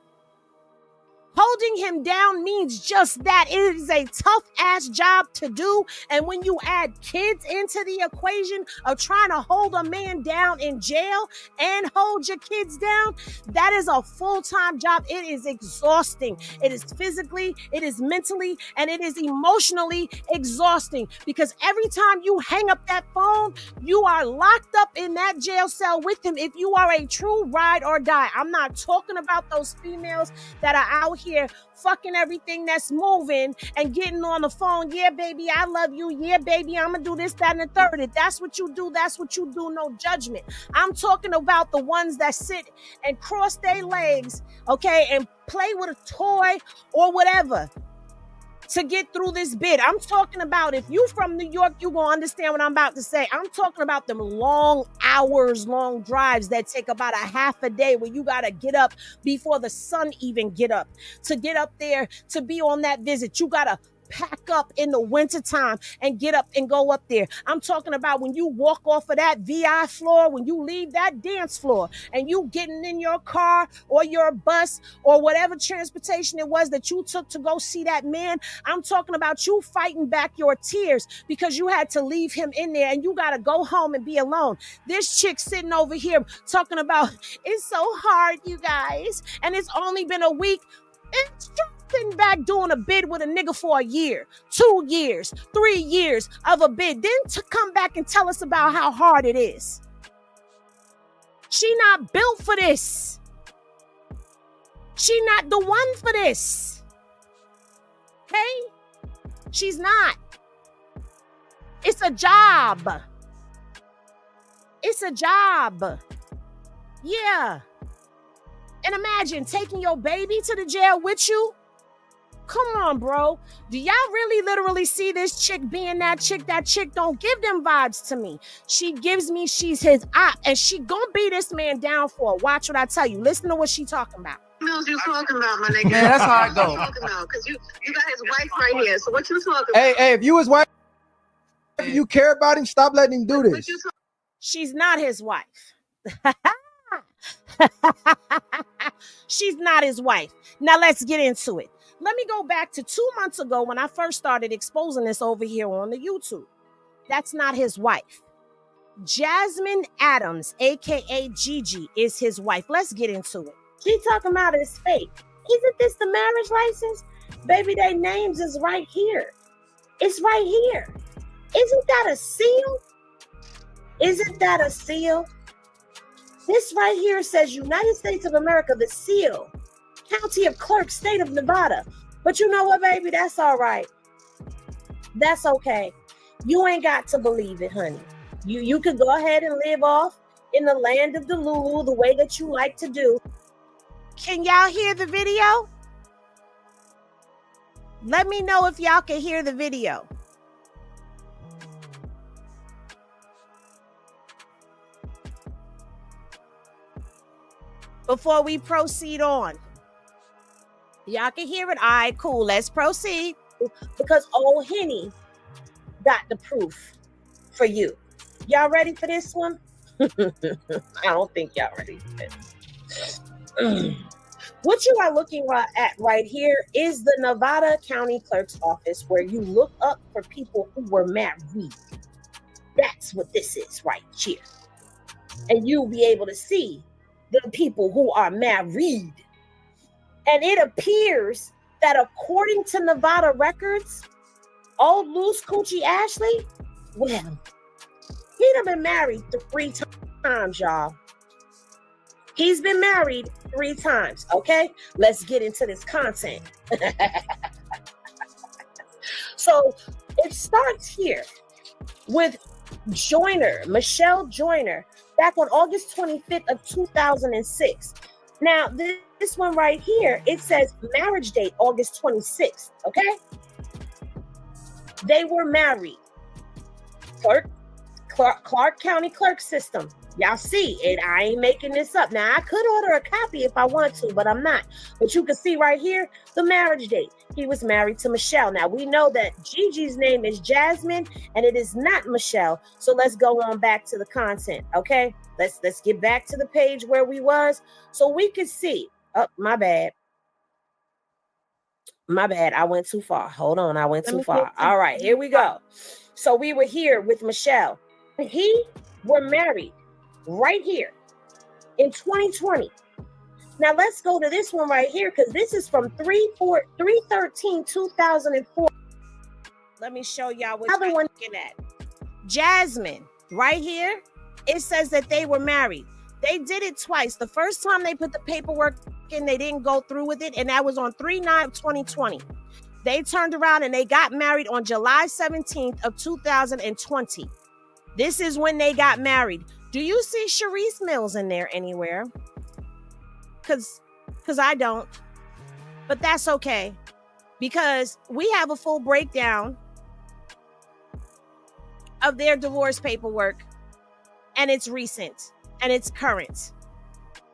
Holding him down means just that. It is a tough ass job to do. And when you add kids into the equation of trying to hold a man down in jail and hold your kids down, that is a full-time job. It is exhausting. It is physically, it is mentally, and it is emotionally exhausting, because every time you hang up that phone, you are locked up in that jail cell with him if you are a true ride or die. I'm not talking about those females that are out here fucking everything that's moving and getting on the phone. Yeah, baby, I love you. Yeah, baby, I'm gonna do this, that, and the third. If that's what you do, that's what you do. No judgment. I'm talking about the ones that sit and cross their legs, okay, and play with a toy or whatever. to get through this bid. I'm talking about, if you from New York, you gonna understand what I'm about to say. I'm talking about them long hours, long drives that take about a half a day, where you gotta get up before the sun even get up to get up there to be on that visit. You gotta pack up in the wintertime and get up and go up there. I'm talking about when you walk off of that VI floor, when you leave that dance floor and you getting in your car or your bus or whatever transportation it was that you took to go see that man. I'm talking about you fighting back your tears because you had to leave him in there and you got to go home and be alone. This chick sitting over here talking about it's so hard, you guys, and it's only been a week. It's sitting back doing a bid with a nigga for a year, 2 years, 3 years of a bid, then to come back and tell us about how hard it is. She not built for this. She not the one for this. Okay? She's not. It's a job. It's a job. Yeah. And imagine taking your baby to the jail with you. Come on, bro. Do y'all really literally see this chick being that chick? That chick don't give them vibes to me. She gives me she's his op, and she gonna be this man down for. Watch what I tell you. Listen to what she talking about. What else you talking about, my nigga? Yeah, that's how I go. Because you got his wife right here. So what you talking about? Hey, if you his wife, if you care about him, stop letting him do this. She's not his wife. She's not his wife. Now let's get into it. Let me go back to 2 months ago when I first started exposing this over here on the YouTube. That's not his wife. Jasmine Adams, aka Gigi, is his wife. Let's get into it. She talking about it's fake. Isn't this the marriage license? Baby, their names is right here. It's right here. Isn't that a seal? Isn't that a seal? This right here says United States of America, the seal. County of Clerk, State of Nevada. But you know what, baby? That's all right. That's okay. You ain't got to believe it, honey. You could go ahead and live off in the land of the Lulu the way that you like to do. Can y'all hear the video? Let me know if y'all can hear the video. Before we proceed on. Y'all can hear it? All right, cool. Let's proceed. Because old Henny got the proof for you. Y'all ready for this one? I don't think y'all ready for this. What you are looking at right here is the Nevada County Clerk's Office, where you look up for people who were married. That's what this is right here. And you'll be able to see the people who are married. And it appears that according to Nevada records, old Luce Coochie Ashley, well, he'd have been married 3 times, y'all. He's been married 3 times, okay? Let's get into this content. So it starts here with Michelle Joyner, back on August 25th of 2006. Now, this one right here, it says marriage date, August 26th, okay? They were married. Clark County Clerk System. Y'all see it. I ain't making this up. Now, I could order a copy if I want to, but I'm not. But you can see right here, the marriage date. He was married to Michelle. Now, we know that Gigi's name is Jasmine, and it is not Michelle. So let's go on back to the content, okay? Let's get back to the page where we was so we could see. Oh, my bad. My bad. I went too far. Hold on. I went too far. All right, here we go. So we were here with Michelle. He were married right here in 2020. Now let's go to this one right here, because this is from 3/13/2004. Let me show y'all what you're looking at. Jasmine, right here, it says that they were married. They did it twice. The first time they put the paperwork in, they didn't go through with it, and that was on 3/9/2020. They turned around and they got married on July 17th of 2020. This is when they got married. Do you see Charisse Mills in there anywhere? Because I don't. But that's okay. because we have a full breakdown of their divorce paperwork, and it's recent and it's current.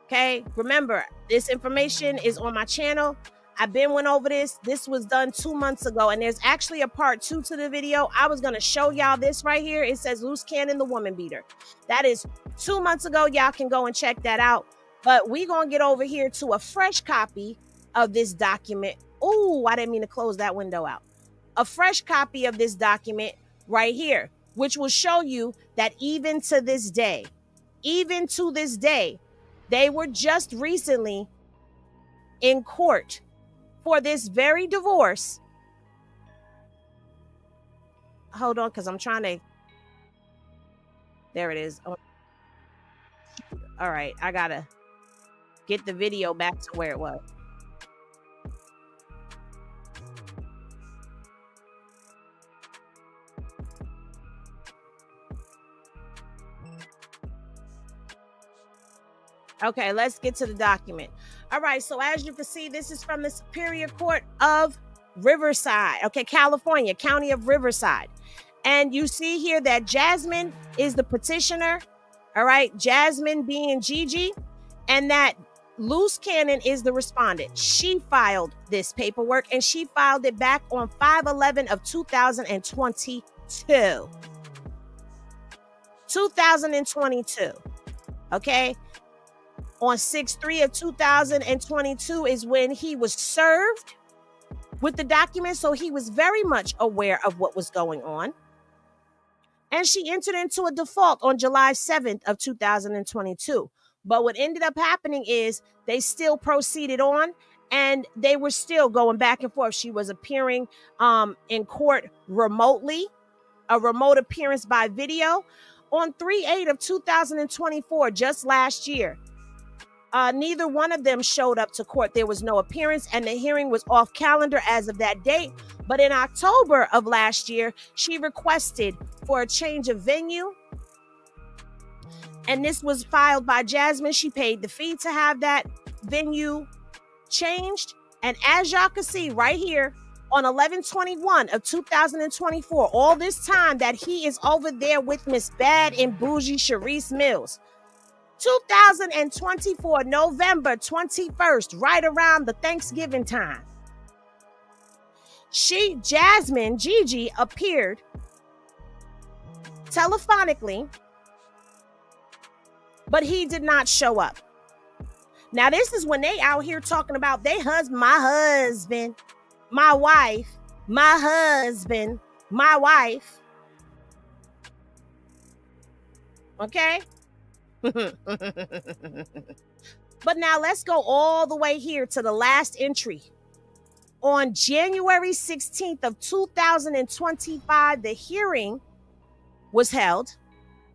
Okay, remember, this information is on my channel. I've been went over this. This was done 2 months ago, and there's actually a part 2 to the video. I was going to show y'all this right here. It says Luce Cannon, the woman beater. That is 2 months ago. Y'all can go and check that out. But we're going to get over here to a fresh copy of this document. Ooh, I didn't mean to close that window out. A fresh copy of this document right here, which will show you that even to this day, they were just recently in court for this very divorce. Hold on, because I'm trying to. There it is. Oh. All right, I gotta get the video back to where it was. Okay, let's get to the document. All right, so as you can see, this is from the Superior Court of Riverside, okay, California, County of Riverside. And you see here that Jasmine is the petitioner, all right, Jasmine being Gigi, and that Luce Cannon is the respondent. She filed this paperwork, and she filed it back on 5/11 of 2022. 2022, okay? On 6/3 of 2022 is when he was served with the document, so he was very much aware of what was going on. And she entered into a default on July 7th of 2022. But what ended up happening is they still proceeded on, and they were still going back and forth. She was appearing in court remotely, a remote appearance by video. On 3/8 of 2024, just last year, neither one of them showed up to court. There was no appearance, and the hearing was off calendar as of that date. But in October of last year, she requested for a change of venue, and this was filed by Jasmine. She paid the fee to have that venue changed. And as y'all can see right here, on 11/21 of 2024, all this time that he is over there with Miss Bad and Bougie Charisse Mills, 2024, November 21st, right around the Thanksgiving time, Jasmine, Gigi, appeared telephonically, but he did not show up. Now, this is when they out here talking about they husband, my husband, my wife, my husband, my wife. Okay? But now let's go all the way here to the last entry. On January 16th of 2025, the hearing was held,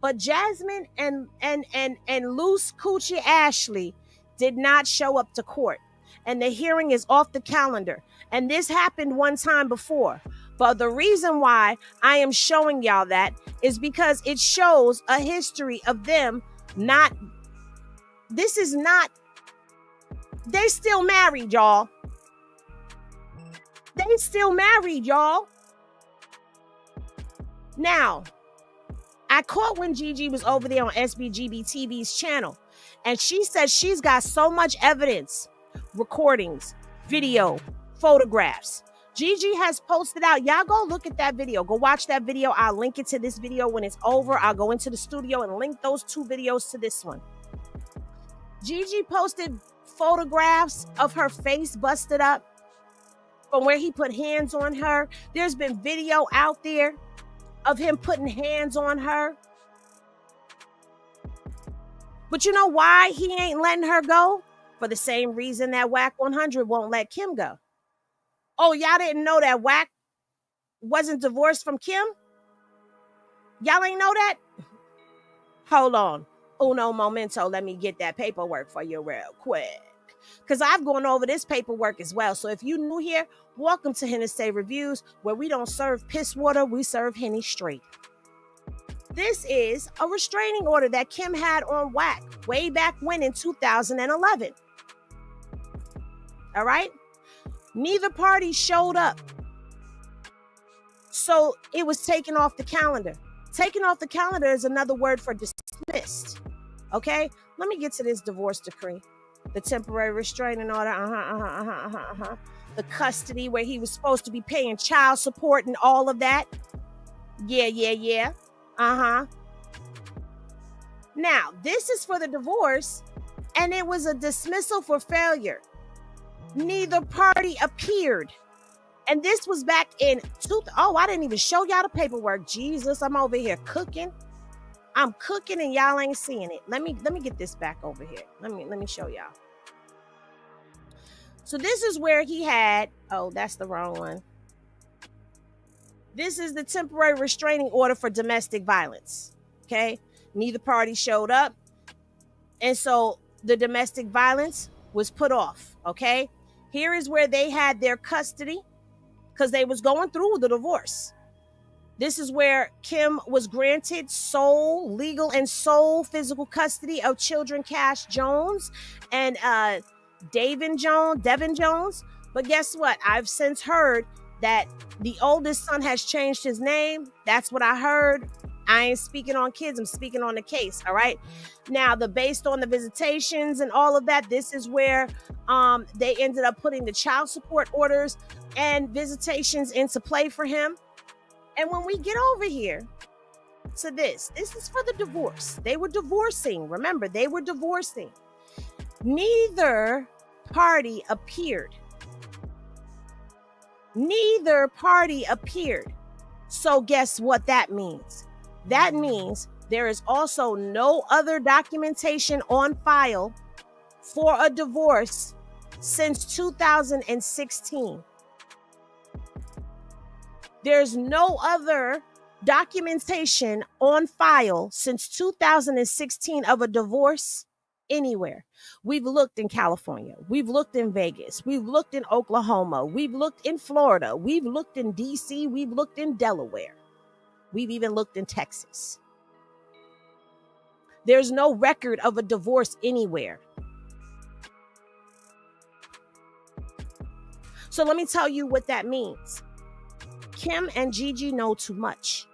but Jasmine and Luce Coochie Ashley did not show up to court, and the hearing is off the calendar. And this happened one time before. But the reason why I am showing y'all that is because it shows a history of them not, this is not, they still married, y'all. They still married, y'all. Now, I caught when Gigi was over there on SBGB TV's channel, and she said she's got so much evidence, recordings, video, photographs. Gigi has posted out. Y'all go look at that video. Go watch that video. I'll link it to this video when it's over. I'll go into the studio and link those 2 videos to this one. Gigi posted photographs of her face busted up from where he put hands on her. There's been video out there of him putting hands on her. But you know why he ain't letting her go? For the same reason that Wack 100 won't let Kim go. Oh, y'all didn't know that Wack wasn't divorced from Kim? Y'all ain't know that? Hold on. Uno momento. Let me get that paperwork for you real quick, because I've gone over this paperwork as well. So if you new here, welcome to Hennessy Reviews, where we don't serve piss water, we serve Henny straight. This is a restraining order that Kim had on Wack way back when in 2011. All right? Neither party showed up. So it was taken off the calendar. Taken off the calendar is another word for dismissed. Okay? Let me get to this divorce decree. The temporary restraining order. The custody where he was supposed to be paying child support and all of that. Yeah. Now, this is for the divorce, and it was a dismissal for failure. Neither party appeared. And this was back in I didn't even show y'all the paperwork. Jesus, I'm over here cooking. I'm cooking and y'all ain't seeing it. Let me get this back over here. Let me show y'all. So this is where he had, that's the wrong one. This is the temporary restraining order for domestic violence. Okay? Neither party showed up. And so the domestic violence was put off. Okay? Here is where they had their custody because they was going through the divorce. This is where Kim was granted sole legal and sole physical custody of children Cash Jones and Devin Jones. But guess what? I've since heard that the oldest son has changed his name. That's what I heard. I ain't speaking on kids. I'm speaking on the case. All right. Now, based on the visitations and all of that, this is where they ended up putting the child support orders and visitations into play for him. And when we get over here to this is for the divorce. They were divorcing. Remember, they were divorcing. Neither party appeared. So guess what that means? That means there is also no other documentation on file for a divorce since 2016. There's no other documentation on file since 2016 of a divorce anywhere. We've looked in California. We've looked in Vegas. We've looked in Oklahoma. We've looked in Florida. We've looked in DC. We've looked in Delaware. We've even looked in Texas. There's no record of a divorce anywhere. So let me tell you what that means. Kim and Gigi know too much.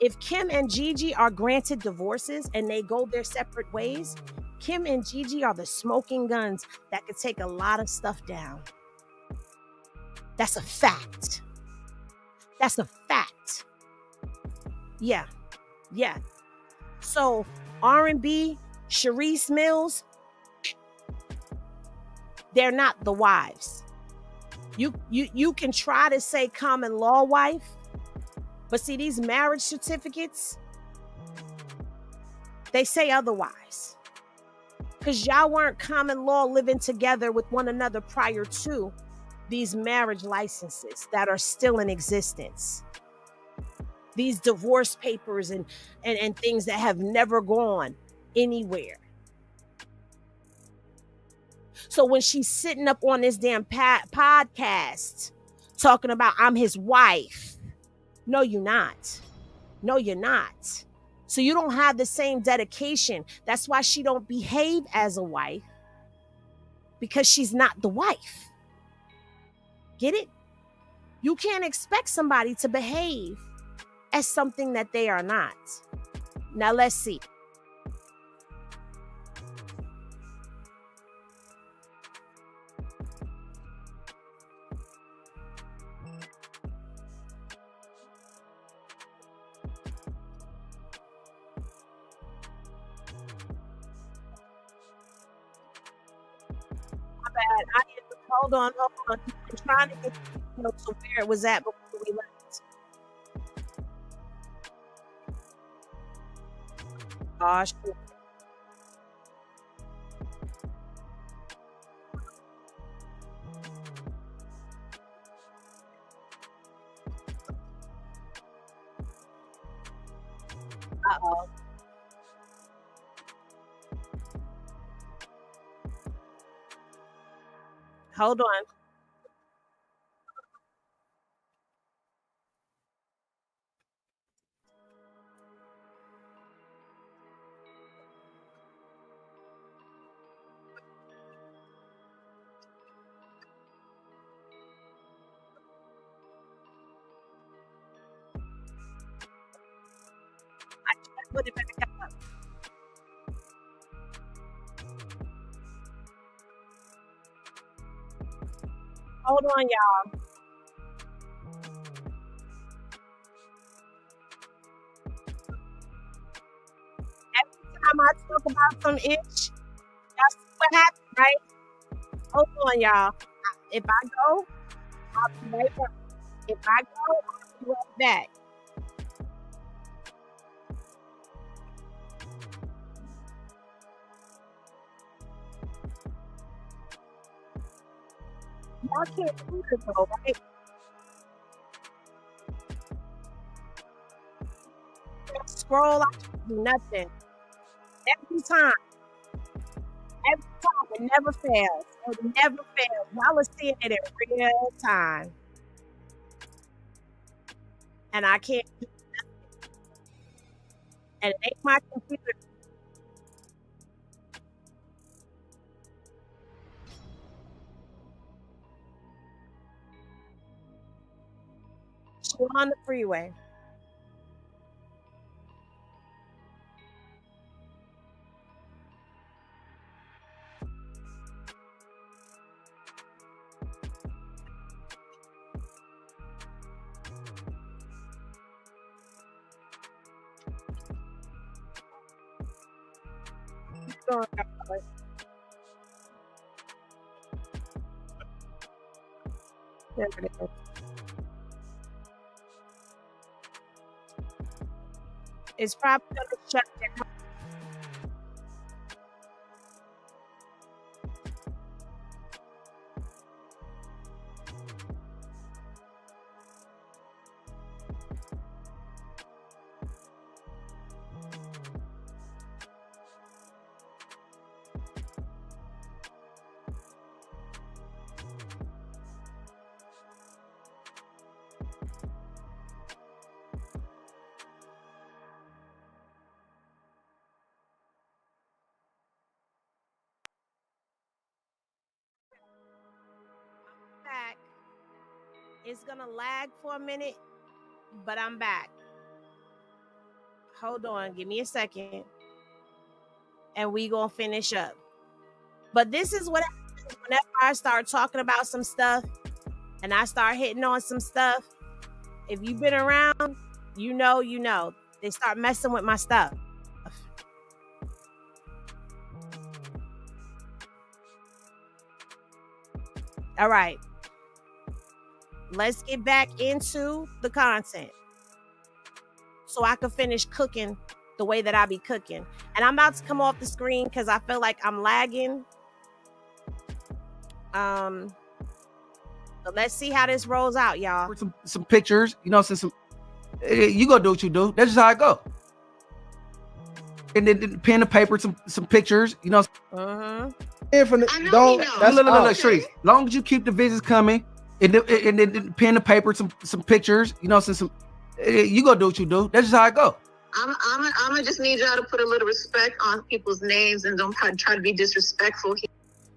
If Kim and Gigi are granted divorces and they go their separate ways, Kim and Gigi are the smoking guns that could take a lot of stuff down. That's a fact. Yeah. So R&B, Charisse Mills, they're not the wives. You can try to say common law wife, but see these marriage certificates, they say otherwise. Because y'all weren't common law living together with one another prior to these marriage licenses that are still in existence. These divorce papers and things that have never gone anywhere. So when she's sitting up on this damn podcast talking about I'm his wife, no, you're not. So you don't have the same dedication. That's why she don't behave as a wife, because she's not the wife. Get it? You can't expect somebody to behave as something that they are not. Now let's see. Hold on. I'm trying to get to where it was at before we left. Gosh. Uh-oh. Hold on. put it back up. Hold on, y'all. Every time I talk about some itch, that's what happens, right? Hold on, y'all. If I go, I'll be right back. If I go, I'll be right back. Y'all can't do this though, right? Scroll, I can't do nothing. Every time, it never fails. It never fails. Y'all are seeing it in real time. And I can't do nothing. And it ain't my computer. She's on the freeway. Going, guys. There it is. It's probably going to shut down. Back. It's gonna lag for a minute, but I'm back. Hold on, give me a second, and we gonna finish up. But this is what happens whenever I start talking about some stuff, and I start hitting on some stuff. If you've been around, you know. They start messing with my stuff. All right. Let's get back into the content so I can finish cooking the way that I be cooking. And I'm about to come off the screen because I feel like I'm lagging. So let's see how this rolls out, y'all. Some pictures, some you go do what you do. That's just how I go. And then pen and paper, some pictures, Uh-huh. That's look, Charisse. Long as you keep the visits coming, and then pen and paper, some pictures, some you go do what you do. That's just how I go. I'm gonna just need y'all to put a little respect on people's names and don't try to be disrespectful.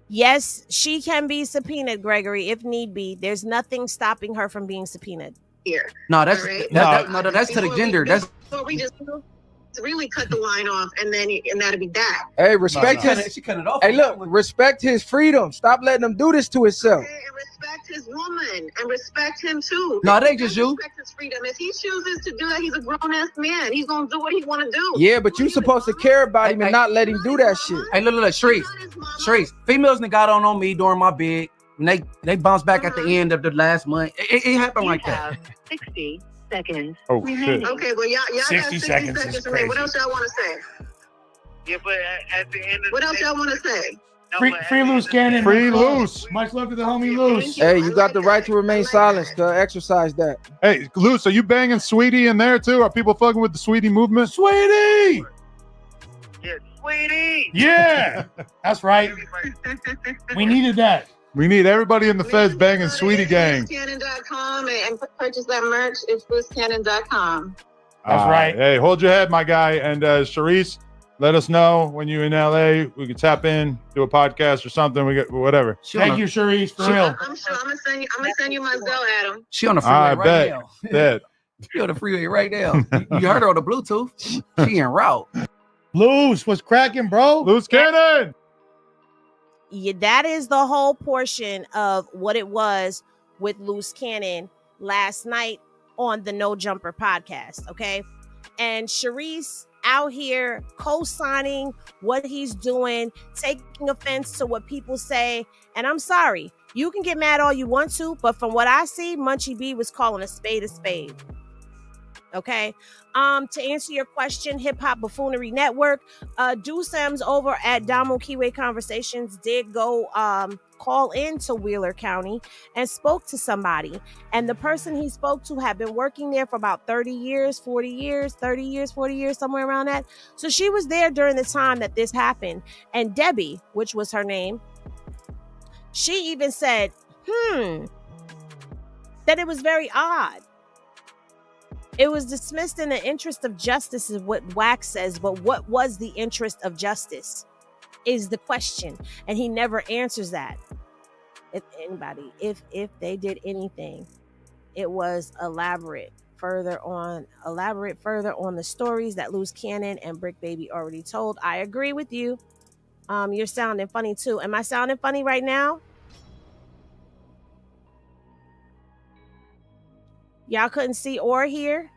Yes, she can be subpoenaed, Gregory, if need be. There's nothing stopping her from being subpoenaed. Here. No, that's right? that's to the gender. That's we just really cut the line off, and that'll be that. Hey, respect his. She cut it off. Hey, look, respect his freedom. Stop letting him do this to himself. Okay, and respect his woman, and respect him too. No, it ain't just you. Respect his freedom. If he chooses to do that, he's a grown ass man. He's gonna do what he want to do. Yeah, but you supposed to care about him and not let him do that shit. Hey, look, Charisse. Females that got on me during my bid, and they bounced back at the end of the last month. It happened like that. 60 seconds. Oh shit. Okay, well y'all 60 got 60 seconds seconds is for me. What crazy. else y'all want to say? Yeah, but at the end of What the else day, y'all want to say? Free Luce Cannon. Free Luce. Much love to the homie Luce. Hey, you got the right to remain silent. Exercise that. Hey, Luce, are you banging Sweetie in there too? Are people fucking with the Sweetie movement? Sweetie. yeah, sweetie. Yeah, that's right. We needed that. We need everybody in the feds banging Sweetie gang. LuceCannon.com and purchase that merch. It's LuceCannon.com. That's right. Hey, hold your head, my guy. And Charisse, let us know when you're in LA. We can tap in, do a podcast or something. We get whatever. Thank you, Charisse, for real. I'm sure I'm gonna send you my Zelle, Adam. She on the freeway I right bet. now. Bet. She on the freeway right now. You heard her on the Bluetooth. She en route. Luce, what's cracking, bro? Luce Cannon. Yeah, that is the whole portion of what it was with Luce Cannon last night on the No Jumper podcast, okay? And Charisse out here co-signing what he's doing, taking offense to what people say. And I'm sorry, you can get mad all you want to, but from what I see, Munchie B was calling a spade a spade. Okay. To answer your question, Hip Hop Buffoonery Network, Doosam's over at Damo Kiwe Conversations did go call into Wheeler County and spoke to somebody. And the person he spoke to had been working there for about 30 years, 40 years, 30 years, 40 years, somewhere around that. So she was there during the time that this happened. And Debbie, which was her name, she even said, that it was very odd. It was dismissed in the interest of justice is what Wax says, but what was the interest of justice is the question. And he never answers that. If anybody, if they did anything, it was elaborate further on the stories that Luce Cannon and Brick Baby already told. I agree with you. You're sounding funny too. Am I sounding funny right now? Y'all couldn't see or hear?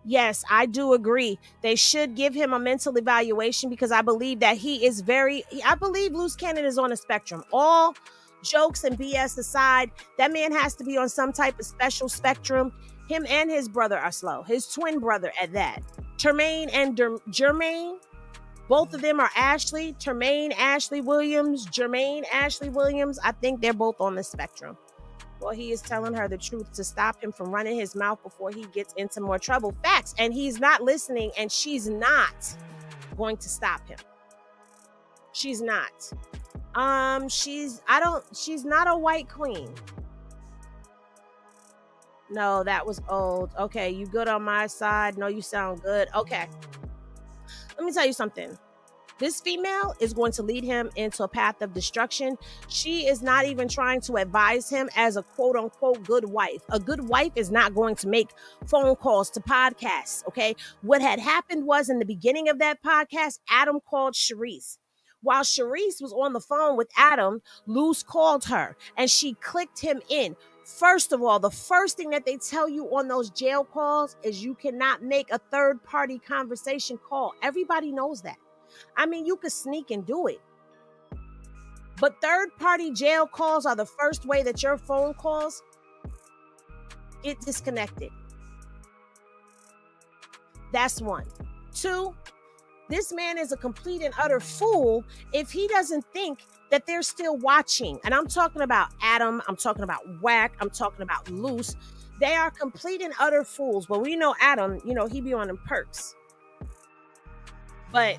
Yes, I do agree. They should give him a mental evaluation because I believe that I believe Luce Cannon is on a spectrum. All jokes and BS aside, that man has to be on some type of special spectrum. Him and his brother are slow. His twin brother at that. Termaine and Jermaine, both of them are Ashley. Termaine, Ashley Williams. Jermaine, Ashley Williams. I think they're both on the spectrum. Well, he is telling her the truth to stop him from running his mouth before he gets into more trouble. Facts. And he's not listening, and she's not going to stop him. She's not. She's not a white queen. No, that was old. Okay, you good on my side? No, you sound good. Okay. Let me tell you something. This female is going to lead him into a path of destruction. She is not even trying to advise him as a quote unquote good wife. A good wife is not going to make phone calls to podcasts, okay? What had happened was in the beginning of that podcast, Adam called Charisse. While Charisse was on the phone with Adam, Luce called her and she clicked him in. First of all, the first thing that they tell you on those jail calls is you cannot make a third-party conversation call. Everybody knows that. I mean, you could sneak and do it. But third-party jail calls are the first way that your phone calls get disconnected. That's one. Two, this man is a complete and utter fool if he doesn't think that they're still watching. And I'm talking about Adam. I'm talking about Whack. I'm talking about Luce. They are complete and utter fools. But we know Adam, he be on them perks. But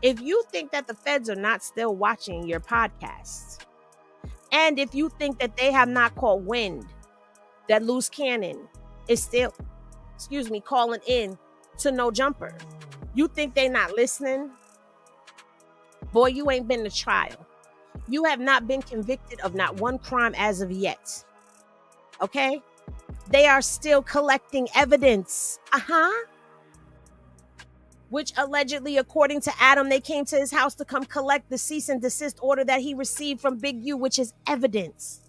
if you think that the feds are not still watching your podcasts, and if you think that they have not caught wind that Luce Cannon is still, calling in to No Jumper, you think they not listening? Boy, you ain't been to trial. You have not been convicted of not one crime as of yet. Okay? They are still collecting evidence. Which allegedly, according to Adam, they came to his house to come collect the cease and desist order that he received from Big U, which is evidence.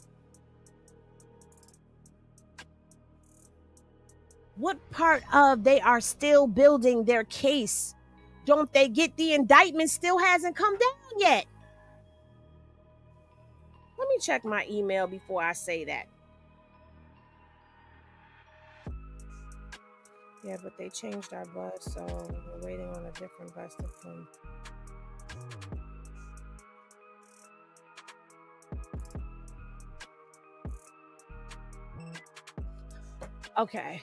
What part of they are still building their case? Don't they get the indictment still hasn't come down yet? Let me check my email before I say that. Yeah, but they changed our bus, so we're waiting on a different bus to come. Okay.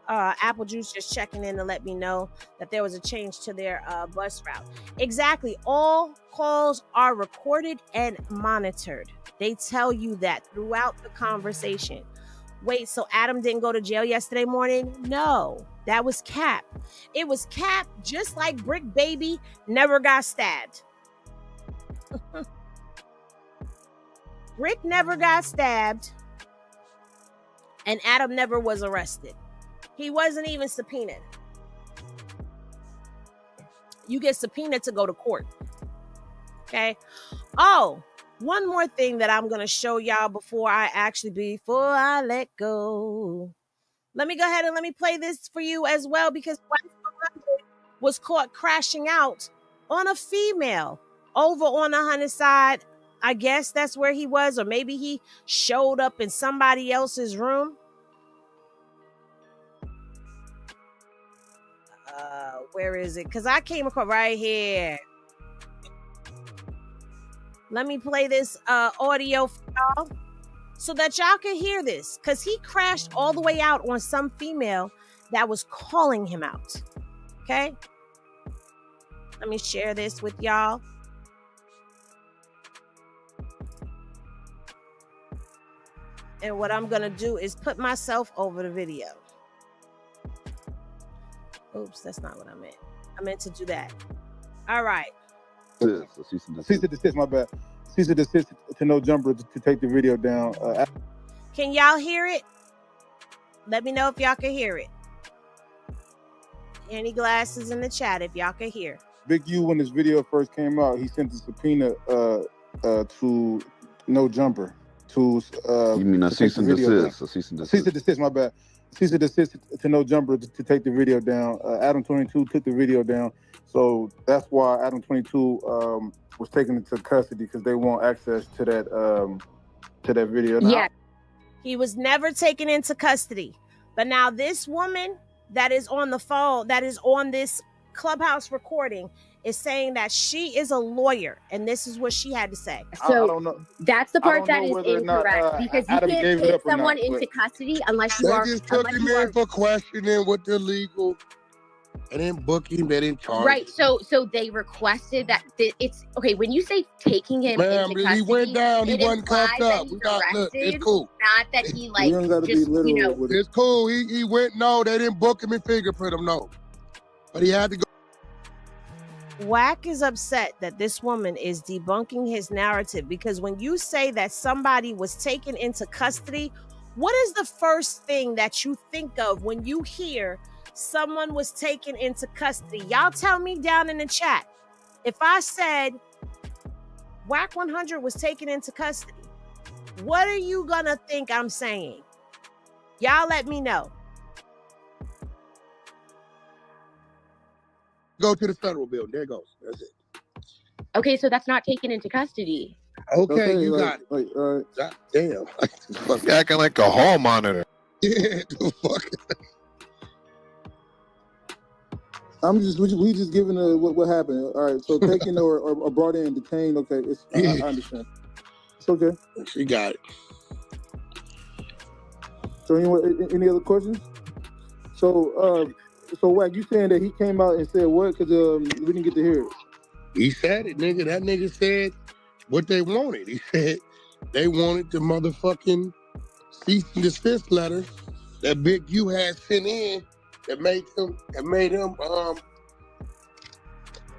Apple Juice just checking in to let me know that there was a change to their bus route. Exactly. All calls are recorded and monitored. They tell you that throughout the conversation. Wait, so Adam didn't go to jail yesterday morning? No, that was cap. It was cap, just like Brick Baby never got stabbed. Brick never got stabbed. And Adam never was arrested. He wasn't even subpoenaed. You get subpoenaed to go to court. Okay. Oh, one more thing that I'm going to show y'all before I let go. Let me go ahead and let me play this for you as well, because was caught crashing out on a female over on the 100 side. I guess that's where he was, or maybe he showed up in somebody else's room. Where is it? Because I came across right here. Let me play this audio for y'all so that y'all can hear this, because he crashed all the way out on some female that was calling him out. Okay? Let me share this with y'all. And what I'm going to do is put myself over the video. Oops, that's not what I meant. I meant to do that. All right. Cease and desist, my bad. Cease and desist to no jumper to take the video down. Can y'all hear it? Let me know if y'all can hear it. Any glasses in the chat if y'all can hear. Big U, when this video first came out, he sent a subpoena to no jumper. You mean a cease and desist? Cease and desist, my bad. Cease and desist to no jumper to take the video down. Adam 22 took the video down. So that's why Adam 22 was taken into custody, because they want access to that video. Now, yeah. He was never taken into custody. But now this woman that is on the phone, that is on this Clubhouse recording, is saying that she is a lawyer, and this is what she had to say. So I don't know. That's the part that is whether or not, incorrect, because you Adam can't gave it take up or someone not, into but- custody unless you They are. just took him in for questioning with the legal. They didn't book him. They didn't charge. Right. So they requested that it's okay. When you say taking him Ma'am, into custody, he went down. He it wasn't implies cuffed that up. he's We got, look, it's arrested, cool. not that he We don't gotta be just literal with it. It's cool. He went. No, they didn't book him and fingerprint him. No, but he had to go. Wack is upset that this woman is debunking his narrative, because when you say that somebody was taken into custody, what is the first thing that you think of when you hear someone was taken into custody? Y'all tell me down in the chat. If I said Wack 100 was taken into custody, what are you gonna think I'm saying? Y'all let me know. Go to the federal building. There it goes. That's it. Okay, so that's not taken into custody. Okay, you got it. God damn. Fuck, acting like a hall monitor. Yeah, the fuck. We just giving what happened. All right, so taken or brought in, detained. Okay, I understand. It's okay. She got it. So any other questions? So Wack, you saying that he came out and said what? Because we didn't get to hear it. He said it, nigga. That nigga said what they wanted. He said they wanted the motherfucking cease and desist letter that Big U had sent in that made him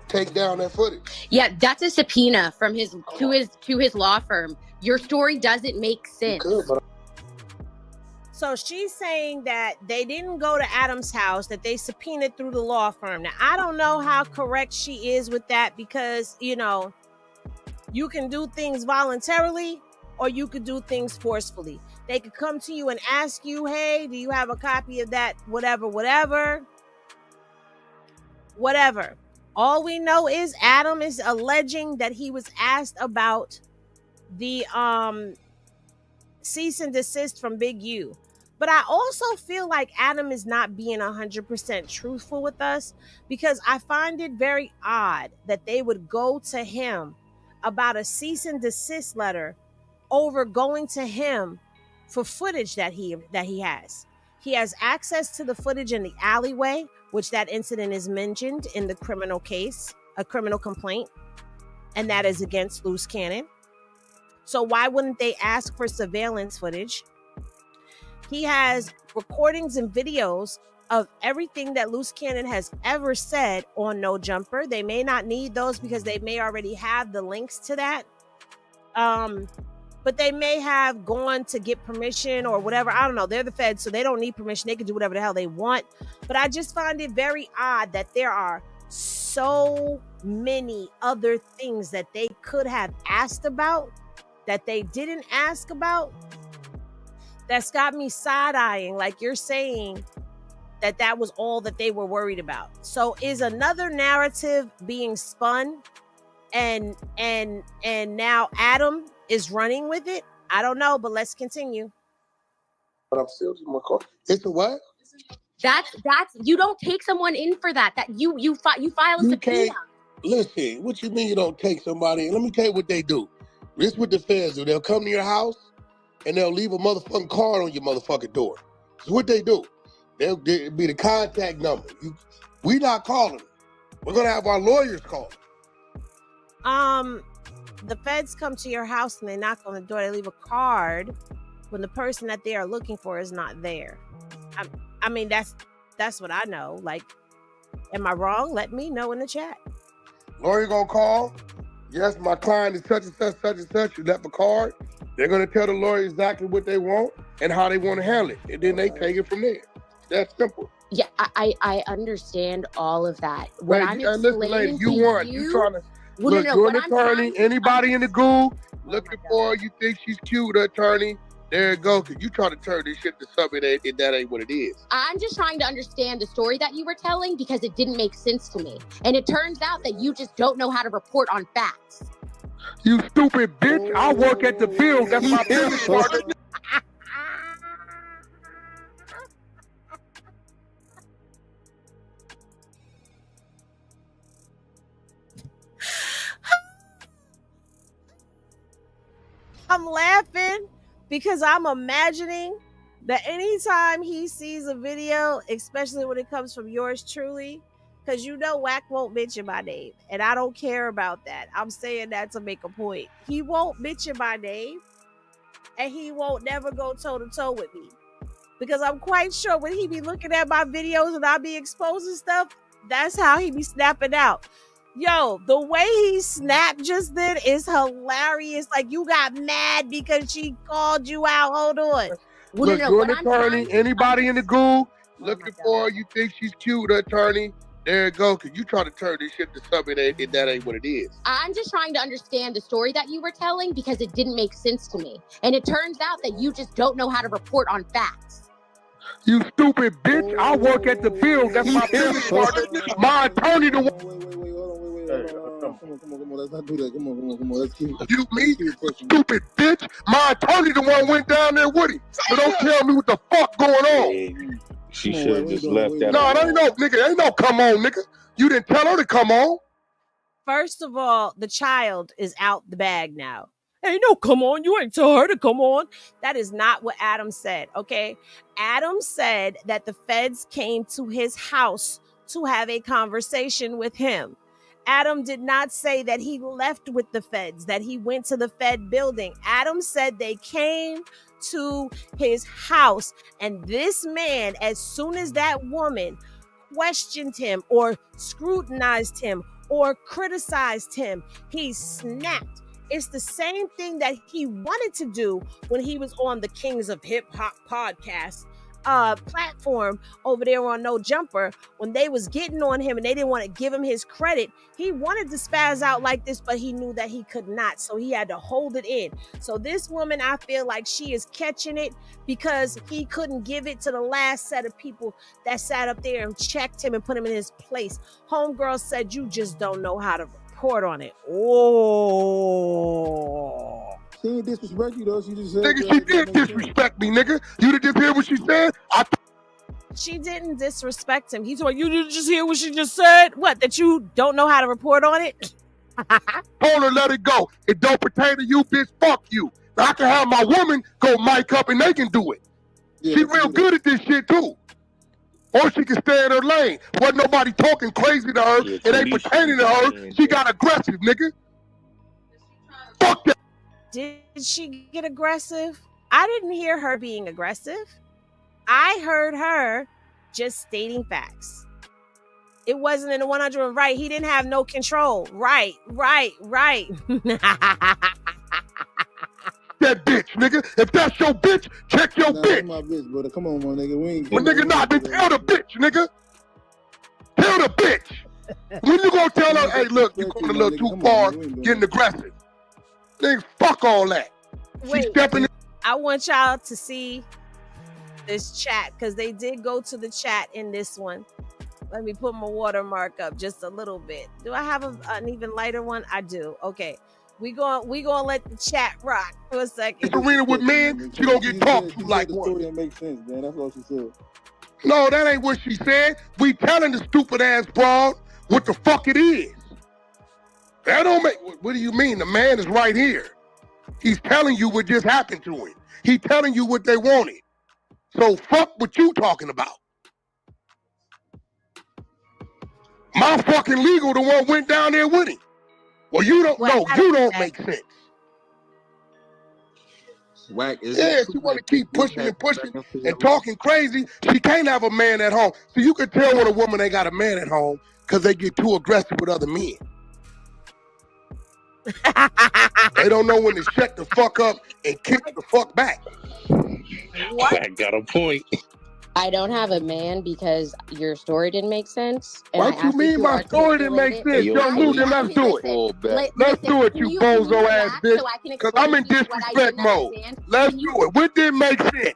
take down that footage. Yeah, that's a subpoena from to his law firm. Your story doesn't make sense. So she's saying that they didn't go to Adam's house, that they subpoenaed through the law firm. Now, I don't know how correct she is with that, because, you know, you can do things voluntarily or you could do things forcefully. They could come to you and ask you, hey, do you have a copy of that? Whatever. All we know is Adam is alleging that he was asked about the cease and desist from Big U. But I also feel like Adam is not being 100% truthful with us, because I find it very odd that they would go to him about a cease and desist letter over going to him for footage that he has. He has access to the footage in the alleyway, which that incident is mentioned in the criminal case, a criminal complaint, and that is against Luce Cannon. So why wouldn't they ask for surveillance footage? He has recordings and videos of everything that Luce Cannon has ever said on No Jumper. They may not need those because they may already have the links to that. but they may have gone to get permission or whatever. I don't know. They're the feds, so they don't need permission. They can do whatever the hell they want. But I just find it very odd that there are so many other things that they could have asked about that they didn't ask about. That's got me side-eyeing, like you're saying that was all that they were worried about. So is another narrative being spun and now Adam is running with it? I don't know, but let's continue. But I'm still in my car. It's a what? That's you don't take someone in for that. That you file a subpoena. Listen, what you mean you don't take somebody? Let me tell you what they do. This is what the feds do. They'll come to your house and they'll leave a motherfucking card on your motherfucking door. That's what they do. They'll be the contact number. We not calling them. We're gonna have our lawyers call them. The feds come to your house and they knock on the door. They leave a card when the person that they are looking for is not there. I mean, that's what I know. Like, am I wrong? Let me know in the chat. Lawyer gonna call. Yes, my client is such and such, such and such. You left a card. They're gonna tell the lawyer exactly what they want and how they want to handle it, and then they take it from there. That's simple. Yeah, I understand all of that. What I'm listen, lady, you won. You trying to Well, look? no, You're an what I'm attorney. trying- Anybody in the goo looking for you think she's cute, attorney? There you go. Cause you trying to turn this shit to something that ain't what it is. I'm just trying to understand the story that you were telling because it didn't make sense to me. And it turns out that you just don't know how to report on facts. You stupid bitch! I work at the bill. That's my business partner. I'm laughing because I'm imagining that anytime he sees a video, especially when it comes from yours truly, because you know Wack won't mention my name, and I don't care about that. I'm saying that to make a point. He won't mention my name, and he won't never go toe-to-toe with me. Because I'm quite sure when he be looking at my videos and I be exposing stuff, that's how he be snapping out. Yo, the way he snapped just then is hilarious. Like, you got mad because she called you out. Hold on. Look, you're an attorney. Anybody in the goo looking for you think she's cute, attorney? There you go. Cause you trying to turn this shit to something that ain't what it is. I'm just trying to understand the story that you were telling because it didn't make sense to me. And it turns out that you just don't know how to report on facts. You stupid bitch! I work at the bill. That's my business partner. My attorney the one. Come on, let's not do that. Come on, let's keep it. You me? Stupid bitch! My attorney the one went down there with him. So don't tell me what the fuck going on. She should have just left that. No, it ain't no nigga. Ain't no come on, nigga. You didn't tell her to come on. First of all, the child is out the bag now. Hey, no, come on. You ain't tell her to come on. That is not what Adam said, okay? Adam said that the feds came to his house to have a conversation with him. Adam did not say that he left with the feds, that he went to the Fed building. Adam said they came to his house. And this man, as soon as that woman questioned him or scrutinized him or criticized him, he snapped. It's the same thing that he wanted to do when he was on the Kings of Hip Hop podcast platform over there on No Jumper. When they was getting on him and they didn't want to give him his credit, he wanted to spaz out like this, but he knew that he could not, so he had to hold it in. So this woman, I feel like she is catching it because he couldn't give it to the last set of people that sat up there and checked him and put him in his place. Homegirl said, you just don't know how to report on it. Oh. She didn't disrespect you though. She just said. Nigga, she did disrespect me, nigga. You didn't just hear what she said? She didn't disrespect him. He told you didn't just hear what she just said? What, that you don't know how to report on it? Told her let it go. It don't pertain to you, bitch. Fuck you. I can have my woman go mic up and they can do it. Yeah, she real good at this shit too. Or she can stay in her lane. Wasn't nobody talking crazy to her. It ain't pertaining to her. She got aggressive, nigga. Fuck that. Did she get aggressive? I didn't hear her being aggressive. I heard her just stating facts. It wasn't in the 100 right. He didn't have no control. Right. That that bitch, nigga. If that's your bitch, check your Nah, bitch. that's my bitch, brother. Come on, my nigga. We ain't. But nigga, not then tell the bitch, nigga. Tell the bitch. When you gonna tell her, hey, look, you going a little too far, getting aggressive. Nigga, fuck all that. Wait, She stepping in. I want y'all to see this chat because they did go to the chat in this one. Let me put my watermark up just a little bit. Do I have an even lighter one? I do. Okay. We gonna let the chat rock for a second. This arena with men, she gonna get talked to like one. Story that makes sense, man. That's all she said. No, that ain't what she said. We telling the stupid ass broad what the fuck it is. That don't make. What do you mean? The man is right here. He's telling you what just happened to him. He telling you what they wanted. So fuck what you talking about. My fucking legal the one went down there with him. Well, you don't know. You don't make sense. Whack is Yeah, she want to keep pushing and talking crazy. She can't have a man at home. So you can tell when a woman ain't got a man at home because they get too aggressive with other men. They don't know when to shut the fuck up and kick the fuck back. I got a point. I don't have a man because your story didn't make sense. And What you mean my story didn't make sense? Yo, Luce, let's do it. Let's do it, you bozo ass bitch. Because I'm in disrespect mode. Let's do it. What didn't make sense?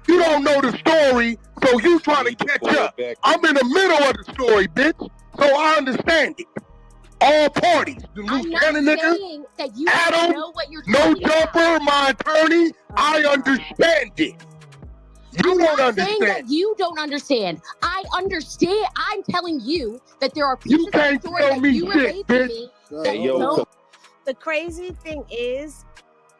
You don't know the story, so you trying to catch up. I'm in the middle of the story, bitch. So I understand it. All parties. The Luciana nigga, Adam, no jumper, my attorney. I understand it. You don't understand. Saying that you don't understand. I understand. I'm telling you that there are pieces of the story that you relate to me. The crazy thing is,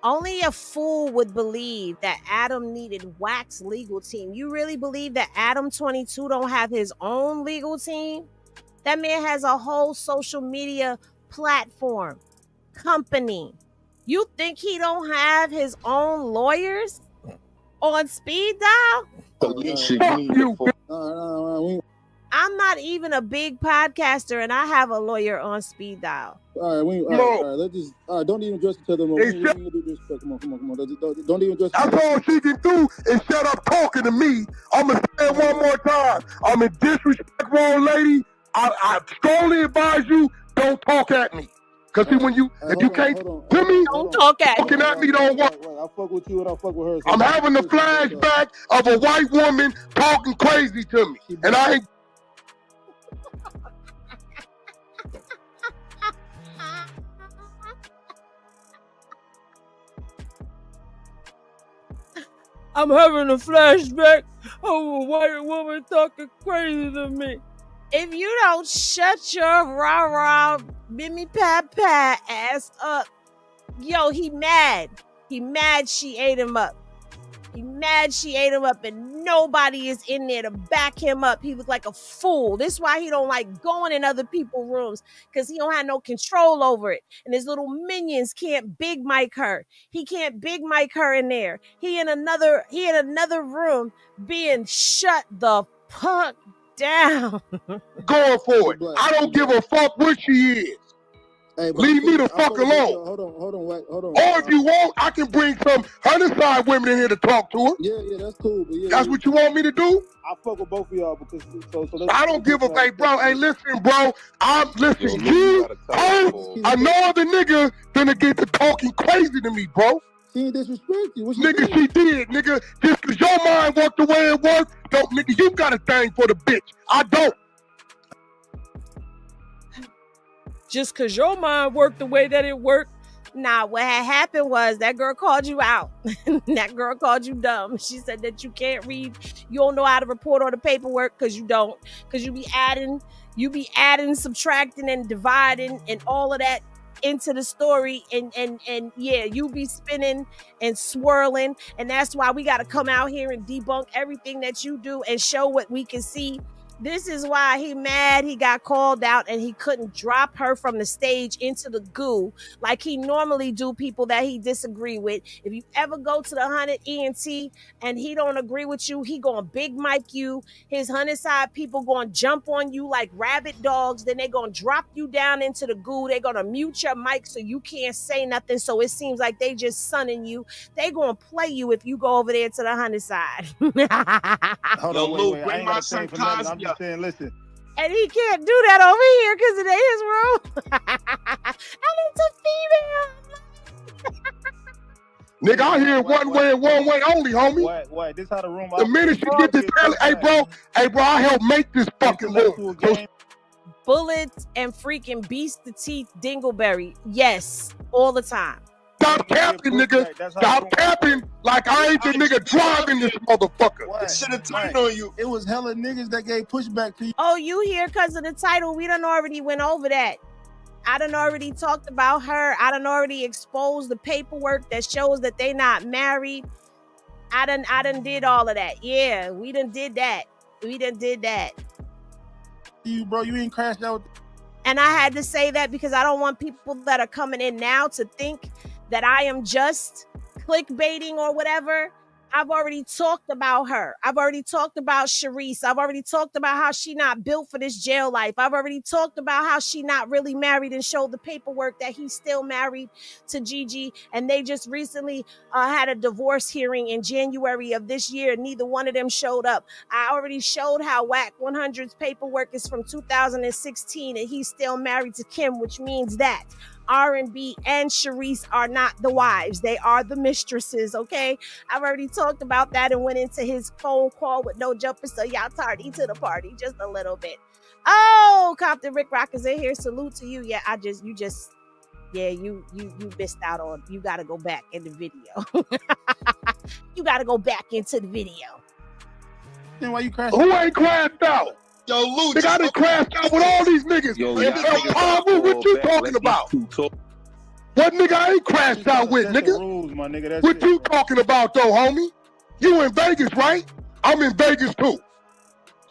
only a fool would believe that Adam needed Wax legal team. You really believe that Adam 22 don't have his own legal team? That man has a whole social media platform, company. You think he don't have his own lawyers on speed dial? I'm not even a big podcaster, and I have a lawyer on speed dial. All right, let's just don't even address each other more. Come on. Don't even address. That's all she can do is shut up talking to me. I'm gonna say it one more time. I'm a disrespectful old lady. I strongly advise you don't talk at me. Cause see, when you if you can't hear me, don't talk at talking at me don't work. I fuck with you and I fuck with her. So I'm having a flashback of a white woman talking crazy to me, and I ain't. I'm having a flashback of a white woman talking crazy to me. If you don't shut your rah-rah, bimmy pat ass up, yo, he mad. He mad she ate him up. He mad she ate him up and nobody is in there to back him up. He look like a fool. This is why he don't like going in other people's rooms, because he don't have no control over it. And his little minions can't big mic her. He can't big mic her in there. He in another room being shut the fuck down. Going for it. I don't give a fuck what she is. Hey, leave me the fuck alone. Hold on. Or if you want, I can bring some Hunterside women in here to talk to her. Yeah, that's cool. But that's what you want me to do? I fuck with both of y'all because I don't give a fuck, bro. Hey, listen, bro. Listen, you heard another nigga gonna get to talking crazy to me, bro. She ain't disrespect you. Nigga, she did, nigga. Just cause your mind worked the way it worked, don't, nigga, you got a thing for the bitch. I don't. Just because your mind worked the way that it worked. Nah, what had happened was that girl called you out. That girl called you dumb. She said that you can't read. You don't know how to report on the paperwork because you don't. Because you be adding, subtracting, and dividing and all of that into the story. And yeah, you be spinning and swirling. And that's why we got to come out here and debunk everything that you do and show what we can see This is why he mad. He got called out and he couldn't drop her from the stage into the goo like he normally do people that he disagree with. If you ever go to the 100 ENT and he don't agree with you, he gonna big mic you. His 100 side people gonna jump on you like rabid dogs. Then they gonna drop you down into the goo. They gonna mute your mic so you can't say nothing. So it seems like they just sunning you. They gonna play you if you go over there to the 100 side. Hold on, wait. I ain't got a thing for nothing. I'm just saying, listen. And he can't do that over here because it ain't his room. And it's a female. Nigga, I hear one way and one way only, homie. Wait, this how the room. The minute you get this early, hey bro, I help make this fucking room. Bullets and freaking beast the teeth dingleberry. Yes, all the time. Stop capping, nigga. Stop capping like I ain't the nigga driving this motherfucker. Should have turned on you. It was hella niggas that gave pushback to you. Oh, you here because of the title? We done already went over that. I done already talked about her. I done already exposed the paperwork that shows that they not married. I done did all of that. Yeah, we done did that. You, bro, you ain't crashed out. And I had to say that because I don't want people that are coming in now to think that I am just clickbaiting or whatever. I've already talked about her. I've already talked about Charisse. I've already talked about how she not built for this jail life. I've already talked about how she not really married and showed the paperwork that he's still married to Gigi. And they just recently had a divorce hearing in January of this year. Neither one of them showed up. I already showed how Whack 100's paperwork is from 2016 and he's still married to Kim, which means that R&B and Charisse are not the wives. They are the mistresses, okay? I've already talked about that and went into his phone call with no jumper, so y'all tardy to the party just a little bit. Oh, Compton Rick Rock is in here. Salute to you. Yeah, you missed out on. You got to go back in the video. You got to go back into the video. Then why you crashing? Who ain't crashed out? Yo, Luce. Nigga, I done crashed out with all these niggas. What you talking about? What nigga I ain't crashed out with, nigga? Rules, my nigga. What you talking about, though, homie? You in Vegas, right? I'm in Vegas, too.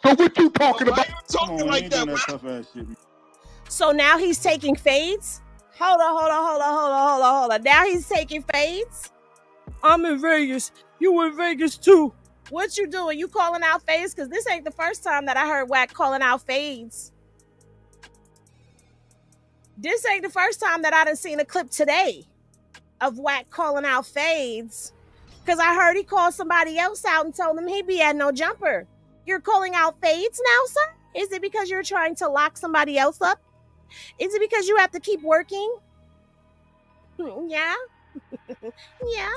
So what you talking about? Talking like that, So now he's taking fades? Hold on. Now he's taking fades? I'm in Vegas. You in Vegas, too. What you doing? You calling out fades? Because this ain't the first time that I heard Whack calling out fades. This ain't the first time that I done seen a clip today of Whack calling out fades. Because I heard he called somebody else out and told them he be at no jumper. You're calling out fades now, sir? Is it because you're trying to lock somebody else up? Is it because you have to keep working? Yeah. Yeah.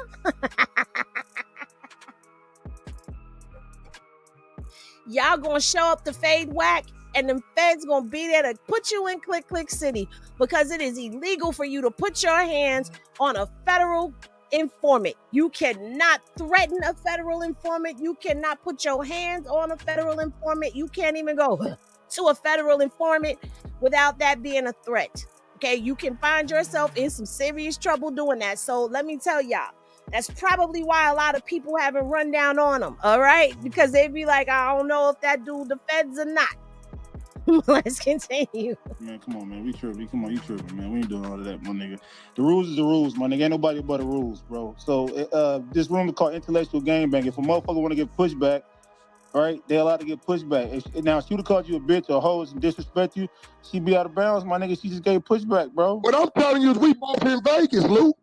Y'all gonna show up to Fade Whack and them feds gonna be there to put you in Click City because it is illegal for you to put your hands on a federal informant. You cannot threaten a federal informant. You cannot put your hands on a federal informant. You can't even go to a federal informant without that being a threat. Okay, you can find yourself in some serious trouble doing that. So let me tell y'all, that's probably why a lot of people haven't run down on them, all right? Because they be like, I don't know if that dude the feds or not. Let's continue. Man, come on, man. We tripping. Come on, you tripping, man. We ain't doing all of that, my nigga. The rules is the rules, my nigga. Ain't nobody but the rules, bro. So this room is called intellectual gangbang. If a motherfucker want to get pushback, all right, they allowed to get pushback. Now, if she would have called you a bitch or a hoe and disrespect you, she'd be out of bounds, my nigga. She just gave pushback, bro. What I'm telling you is we both in Vegas, Lou.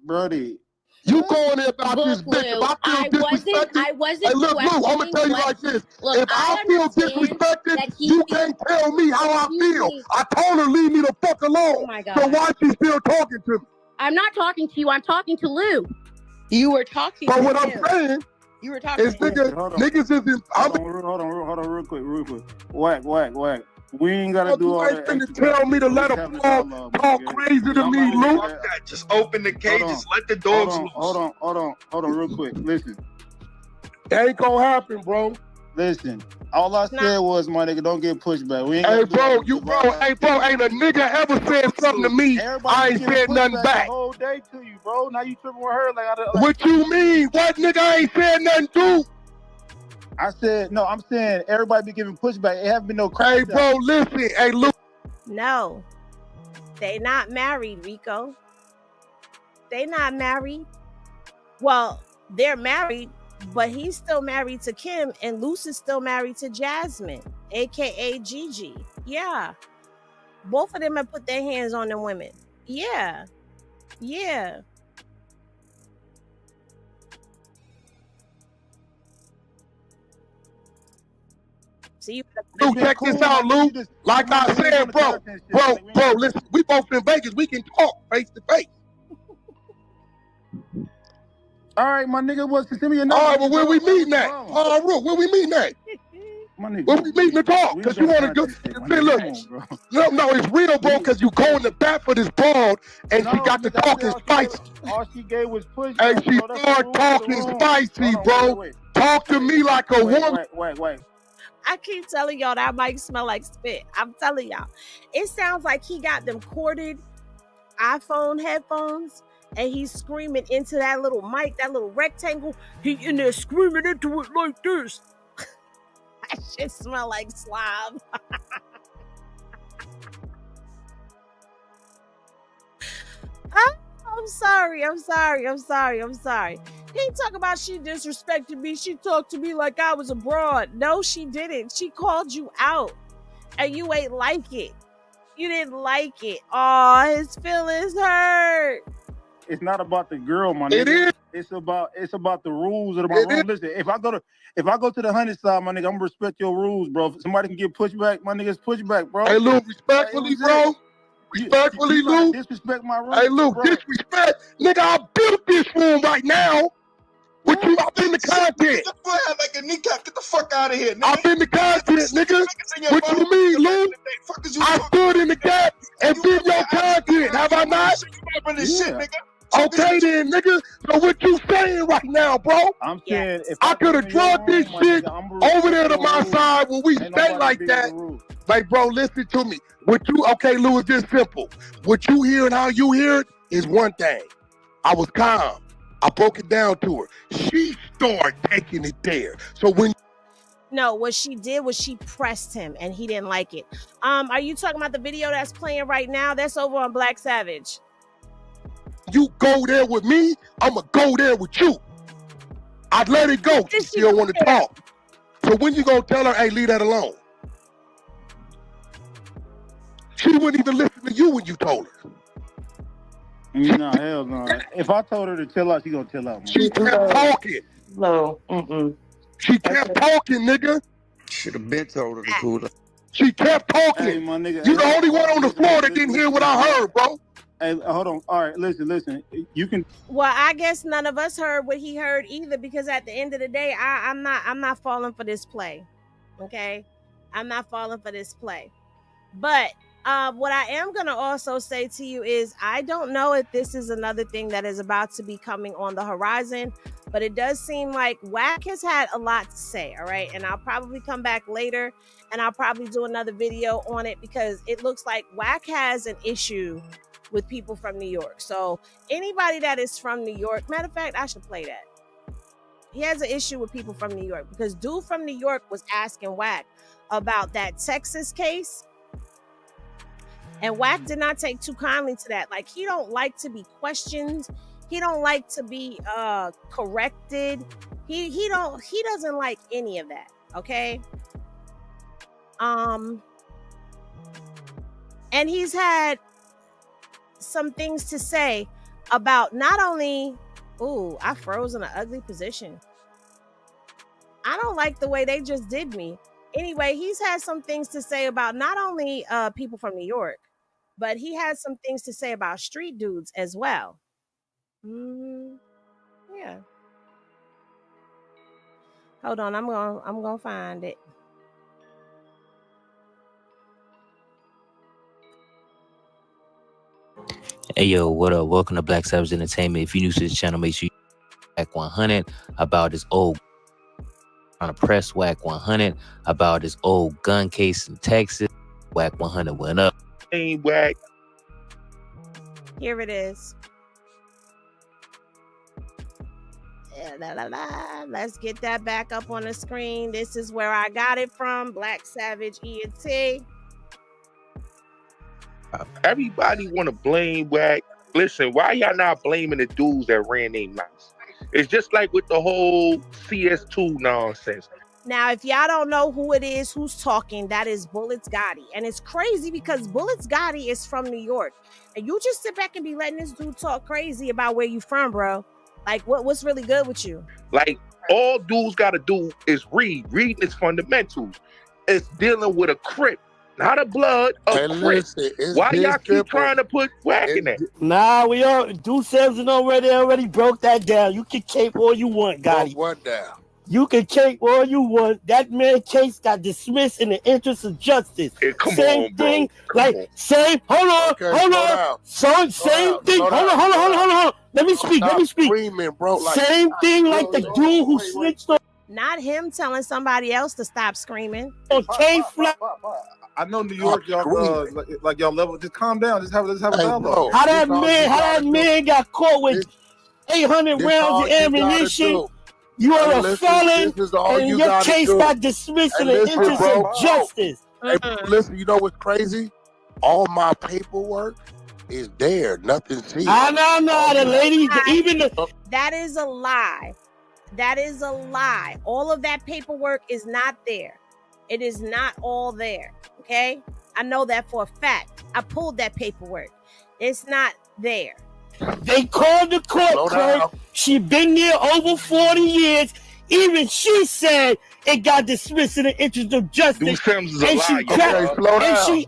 Brody. You going there about this bitch. If I feel disrespected, I wasn't hey, look, Lou, I'm going to tell you like this. If I feel disrespected, you can't tell me how I feel. I told her leave me the fuck alone. Oh my God. So why she still talking to me? I'm not talking to you. I'm talking to Lou. You were talking but to what him. I'm saying you were talking is to him. Niggas is in... Hold on, real quick. Whack. We ain't gotta do all that. You tell me to let a dog talk crazy to me, Lou. Just open the cages, let the dogs loose. Hold on, real quick. Listen. That ain't gonna happen, bro. Listen. All I said was, my nigga, don't get pushback. We ain't hey, bro, ain't a nigga ever said something to me. I ain't said nothing back. The whole day to you, bro. Now you tripping with her like. What you mean? What nigga I ain't said nothing to? I said no. I'm saying everybody be giving pushback. It haven't been no crash. Hey, bro, listen. Hey, look. No, they not married, Rico. They not married. Well, they're married, but he's still married to Kim, and Luce is still married to Jasmine, aka Gigi. Yeah, both of them have put their hands on the women. Yeah, yeah. See, Lou, check this out, Lou. Like I said, bro, listen, we both in Vegas. We can talk face to face. All right, my nigga, send me your number. All right, well, where we meeting at? All right, where we meeting at? My nigga, where we meeting to talk? Because you want to go. Look, no, it's real, bro. Because you go in the back for this broad, and she got to talking spicy. All she gave was push. And she started talking spicy, bro. Talk to me like a woman. Wait. I keep telling y'all that mic smell like spit. I'm telling y'all. It sounds like he got them corded iPhone headphones and he's screaming into that little mic, that little rectangle. He in there screaming into it like this. That shit smell like slob. I'm sorry. He talk about she disrespected me. She talked to me like I was a broad. No, she didn't. She called you out and you ain't like it. You didn't like it. Oh, his feelings hurt. It's not about the girl, my nigga. It is. It's about the rules of my room. Listen, if I go to the 100 side, my nigga, I'm gonna respect your rules, bro. If somebody can get pushback, my nigga's pushback, bro. Hey, Lou, respectfully, bro. Respectfully, Lou. Disrespect my room. Hey, Lou, bro. disrespect. Nigga, I built this room right now. What you up in the content? Like a kneecap. Get the fuck out of here, nigga. I'm in the content, nigga. What you mean, Lou? I stood in the gap and did your content. Have I not? Okay then, nigga. So what you saying right now, bro? I'm saying if I could have drugged this shit over there to my side when we stay like that. Like, bro, listen to me. Okay, Lou, it's just simple. What you hear and how you hear it is one thing. I was calm. I broke it down to her. She started taking it there. So No, what she did was she pressed him and he didn't like it. Are you talking about the video that's playing right now? That's over on Black Savage. You go there with me, I'ma go there with you. I'd let it go. She still want to talk. So when you gonna tell her, hey, leave that alone? She wouldn't even listen to you when you told her. No, hell no. If I told her to chill out, she gonna chill out. Man. She kept talking. No. She kept talking, nigga. Should have been told her to cool down. She kept talking. Hey, my nigga. You the only one on the floor that didn't hear what I heard, bro. Hey, hold on. All right, listen. You can. Well, I guess none of us heard what he heard either, because at the end of the day, I'm not falling for this play. Okay, I'm not falling for this play. But what I am gonna also say to you is, I don't know if this is another thing that is about to be coming on the horizon, but it does seem like Wack has had a lot to say. All right, and I'll probably come back later and I'll probably do another video on it, because it looks like Wack has an issue with people from New York. So anybody that is from New York, matter of fact, I should play that. He has an issue with people from New York, because dude from New York was asking Wack about that Texas case, and Wack did not take too kindly to that. Like, he don't like to be questioned. He don't like to be corrected. He doesn't like any of that. Okay. And he's had some things to say about not only, I froze in an ugly position. I don't like the way they just did me. Anyway, he's had some things to say about not only people from New York, but he has some things to say about street dudes as well. Yeah. Hold on, I'm gonna find it. Hey yo, what up? Welcome to Black Savage Entertainment. If you're new to this channel, make sure you Wack 100 about this old trying to press Wack 100 about this old gun case in Texas. Wack 100 went up. Hey, Wack. Here it is. Let's get that back up on the screen. This is where I got it from. Black Savage ENT. Everybody want to blame Wack. Listen, why y'all not blaming the dudes that ran their mouths? It's just like with the whole CS2 nonsense. Now, if y'all don't know who it is, who's talking, that is Bullets Gotti. And it's crazy because Bullets Gotti is from New York. And you just sit back and be letting this dude talk crazy about where you from, bro. Like, what's really good with you? Like, all dudes got to do is read. Reading is fundamentals. It's dealing with a Crip, not a blood, a Crip. Why y'all keep trying to put Wack in that? Nah, we all do Samson already broke that down. You can cape all you want, Gotti. What down? You can cape all you want. That man case got dismissed in the interest of justice. Same thing, same. Hold on. Same thing. Hold on. Let me speak. Screaming, bro. Same thing like the dude who snitched on. Not him telling somebody else to stop screaming. I know New York, y'all like y'all level. Just calm down. Just have a dialogue. How that man got caught with 800 rounds of ammunition. You are a felon, and your case got dismissed in the interest of justice. Hey, listen, you know what's crazy? All my paperwork is there. Nothing seen. I know the lady, even the... That is a lie. That is a lie. All of that paperwork is not there. It is not all there, okay? I know that for a fact. I pulled that paperwork. It's not there. They called the court, Kurt. She been there over 40 years. Even she said it got dismissed in the interest of justice. And she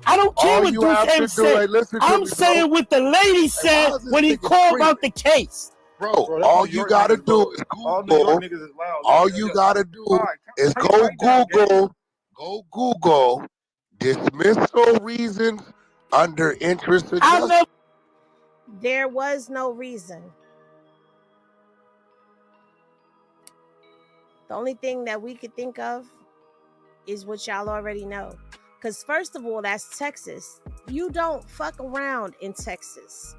I don't care what Ducem said. I'm saying what the lady said when he called out the case. Bro, all you gotta do is Google. All you gotta do is go Google dismissal reasons under interest of justice. There was no reason. The only thing that we could think of is what y'all already know. Because first of all, that's Texas. You don't fuck around in Texas.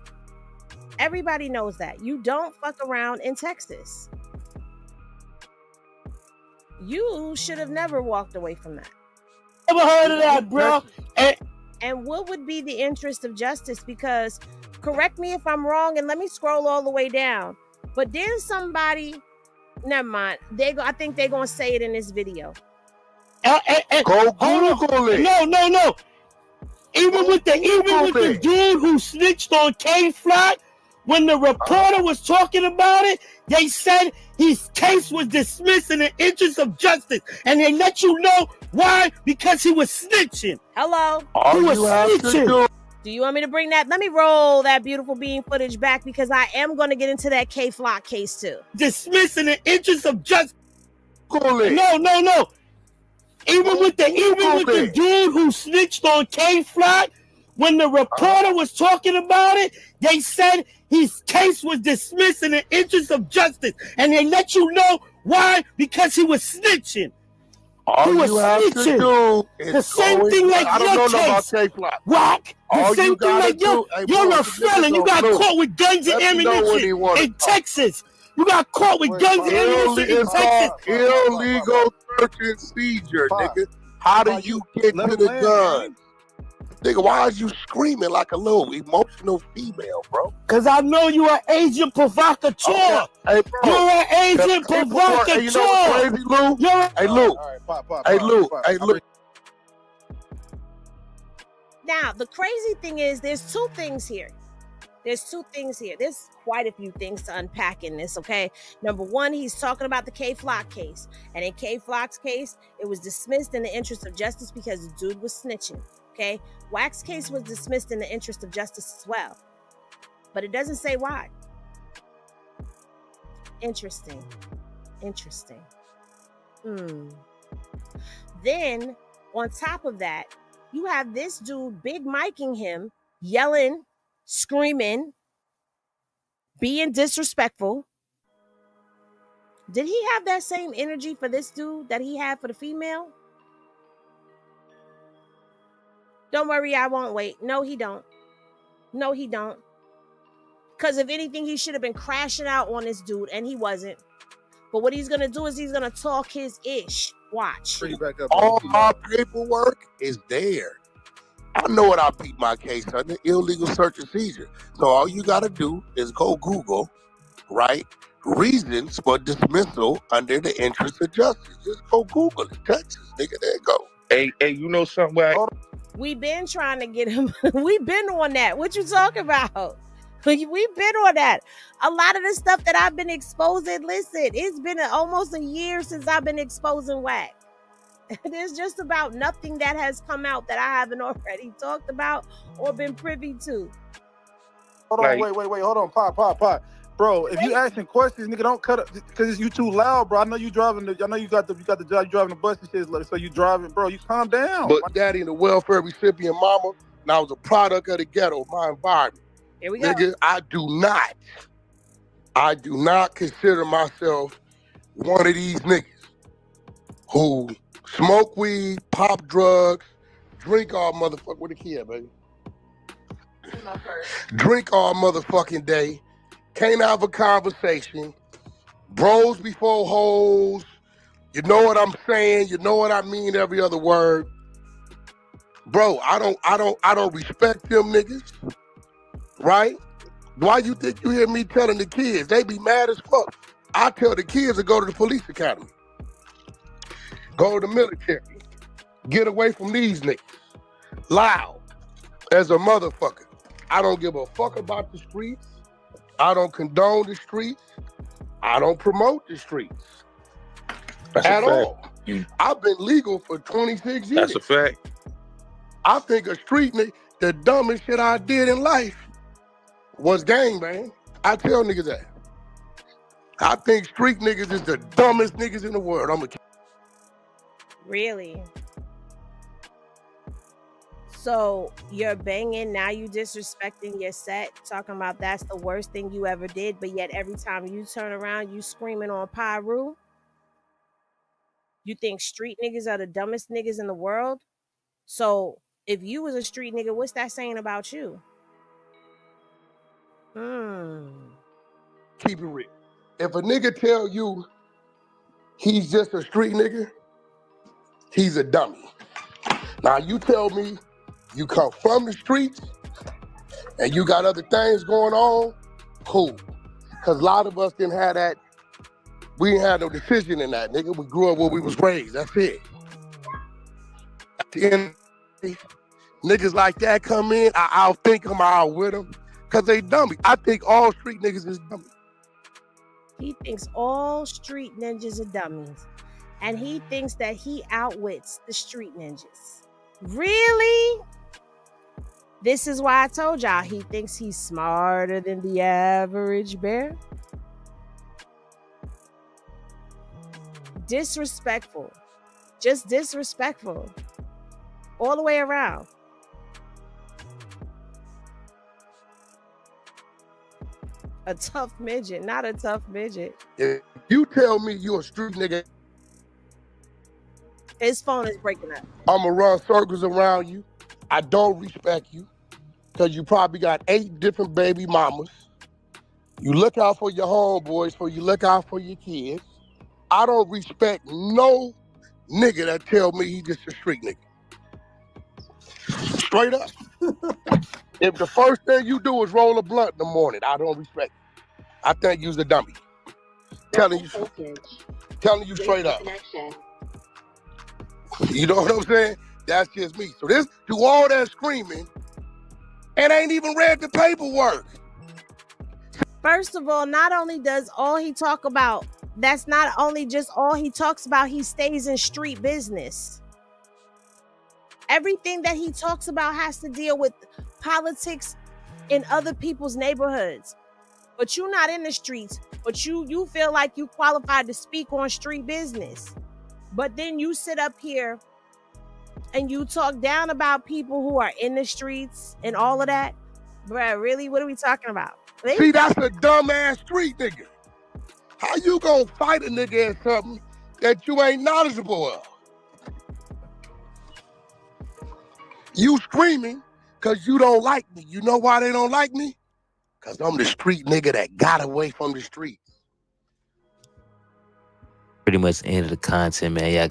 Everybody knows that. You don't fuck around in Texas. You should have never walked away from that. Never heard of that, bro. And what would be the interest of justice? Because, correct me if I'm wrong, and let me scroll all the way down. But there's somebody, never mind. I think they're going to say it in this video. Go Google it. No. Even with the dude who snitched on K-Flock, when the reporter was talking about it, they said his case was dismissed in the interest of justice. And they let you know why? Because he was snitching. Hello? He was snitching. Do you want me to bring that? Let me roll that beautiful bean footage back because I am going to get into that K-Flock case too. Dismissed in the interest of justice. No. Even with the dude who snitched on K-Flock, when the reporter was talking about it, they said his case was dismissed in the interest of justice. And they let you know why? Because he was snitching. All you have to do is the same thing like your case. Whack. The same thing like you're a felon. You got caught with guns and ammunition in Texas. You got caught with guns and ammunition in Texas. Illegal search and seizure, nigga. How do you get to the gun? Nigga, why are you screaming like a little emotional female, bro? Because I know you're an agent provocateur. Okay. Hey, bro. You're an agent provocateur. Hey, you know what's crazy, Lou? Hey, Lou. Now, the crazy thing is there's two things here. There's quite a few things to unpack in this, okay? Number one, he's talking about the K-Flock case. And in K-Flock's case, it was dismissed in the interest of justice because the dude was snitching, okay? Wack's case was dismissed in the interest of justice as well. But it doesn't say why. Interesting. Then, on top of that, you have this dude big miking him, yelling, screaming, being disrespectful. Did he have that same energy for this dude that he had for the female? Don't worry, I won't wait. No, he don't. Because if anything, he should have been crashing out on this dude, and he wasn't. But what he's gonna do is he's gonna talk his ish. Watch. All my paperwork is there. I know what I beat my case under, illegal search and seizure. So all you gotta do is go Google, right? Reasons for dismissal under the interest of justice. Just go Google it. Texas, nigga, there you go. Hey, you know something? We been trying to get him. We been on that. What you talking about? We been on that. A lot of the stuff that I've been exposing, listen, it's been almost a year since I've been exposing whack. There's just about nothing that has come out that I haven't already talked about or been privy to. Hold on, wait, hold on, pop. Bro, if you asking questions, nigga, don't cut up because you too loud, bro. I know you driving I know you got the job, you driving the bus and shit, so you driving, bro. You calm down. But my daddy and the welfare recipient mama, and I was a product of the ghetto, my environment. Here we go. Nigga, I do not consider myself one of these niggas who smoke weed, pop drugs, drink all motherfucking, where the kid, baby? Drink all motherfucking day. Can't have a conversation. Bros before hoes. You know what I'm saying? You know what I mean? Every other word. Bro, I don't respect them niggas. Right? Why you think you hear me telling the kids? They be mad as fuck. I tell the kids to go to the police academy. Go to the military. Get away from these niggas. Loud as a motherfucker. I don't give a fuck about the streets. I don't condone the streets. I don't promote the streets. At all. I've been legal for 26 years. That's a fact. I think a street nigga, the dumbest shit I did in life was gangbang. I tell niggas that. I think street niggas is the dumbest niggas in the world. Really? So you're banging, now you disrespecting your set, talking about that's the worst thing you ever did, but yet every time you turn around, you screaming on Pyru? You think street niggas are the dumbest niggas in the world? So if you was a street nigga, what's that saying about you? Keep it real. If a nigga tell you he's just a street nigga, he's a dummy. Now you tell me you come from the streets and you got other things going on, cool. Because a lot of us didn't have that. We didn't have no decision in that, nigga. We grew up where we was raised. That's it. At the end of the day, niggas like that come in, I'll think them, I'll with them. Because they dummy. I think all street niggas is dummy. He thinks all street ninjas are dummies. And he thinks that he outwits the street ninjas. Really? This is why I told y'all he thinks he's smarter than the average bear. Disrespectful. Just disrespectful. All the way around. A tough midget, not a tough midget. If you tell me you a street nigga, his phone is breaking up. I'ma run circles around you. I don't respect you because you probably got 8 different baby mamas. You look out for your homeboys, you look out for your kids. I don't respect no nigga that tell me he just a street nigga. Straight up. If the first thing you do is roll a blunt in the morning, I don't respect you. I think you's a dummy. Telling you straight up. You know what I'm saying? That's just me. So this, do all that screaming and ain't even read the paperwork. First of all, not only does all he talk about, that's not only just all he talks about, he stays in street business. Everything that he talks about has to deal with politics in other people's neighborhoods. But you're not in the streets, but you feel like you qualified to speak on street business. But then you sit up here and you talk down about people who are in the streets and all of that. Bruh, really? What are we talking about? See, that's a dumbass street nigga. How you gonna fight a nigga at something that you ain't knowledgeable of? You screaming because you don't like me. You know why they don't like me? Because I'm the street nigga that got away from the streets. pretty much the end of the content, man. Yeah.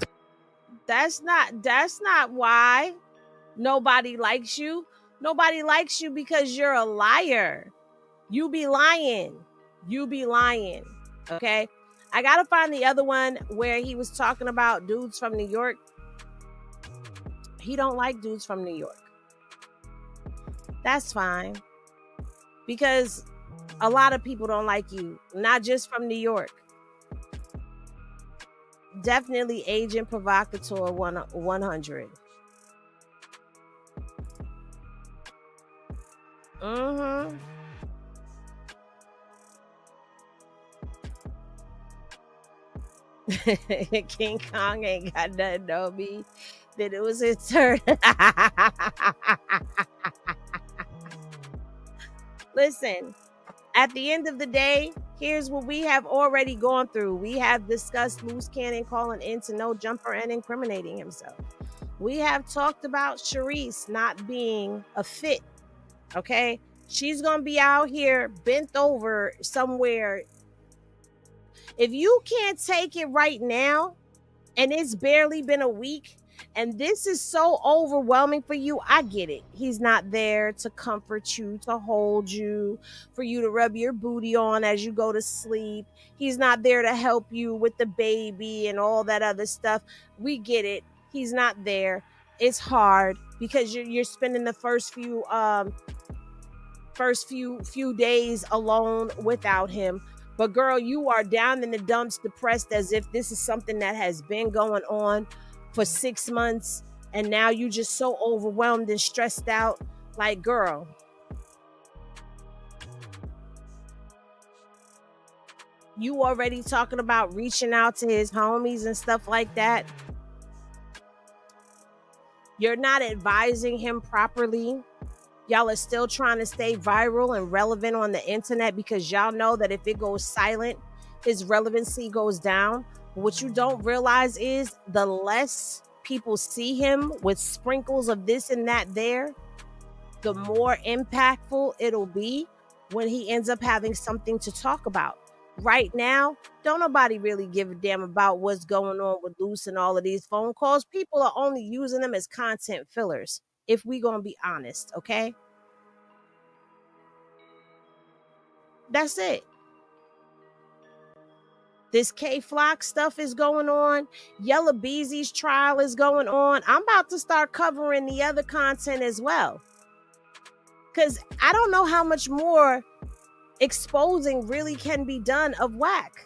That's not why nobody likes you. Nobody likes you because you're a liar. You be lying. Okay? I gotta find the other one where he was talking about dudes from New York. He don't like dudes from New York. That's fine. Because a lot of people don't like you, not just from New York. Definitely Agent Provocateur 100. Mm-hmm. King Kong ain't got nothing on me. Then it was his turn. Listen, at the end of the day, here's what we have already gone through. We have discussed Luce Cannon calling into No Jumper and incriminating himself. We have talked about Charisse not being a fit. Okay? She's going to be out here bent over somewhere. If you can't take it right now, and it's barely been a week, and this is so overwhelming for you, I get it. He's not there to comfort you, to hold you, for you to rub your booty on as you go to sleep. He's not there to help you with the baby and all that other stuff. We get it. He's not there. It's hard because you're spending the first few days alone without him. But girl, you are down in the dumps, depressed, as if this is something that has been going on for 6 months, and now you just so overwhelmed and stressed out. Like, girl, you already talking about reaching out to his homies and stuff like that. You're not advising him properly. Y'all are still trying to stay viral and relevant on the internet because y'all know that if it goes silent, his relevancy goes down. What you don't realize is the less people see him with sprinkles of this and that there, the more impactful it'll be when he ends up having something to talk about. Right now, don't nobody really give a damn about what's going on with Luce and all of these phone calls. People are only using them as content fillers, if we gonna be honest, okay? That's it. This K-Flock stuff is going on. Yella Beezy's trial is going on. I'm about to start covering the other content as well. Because I don't know how much more exposing really can be done of Wack.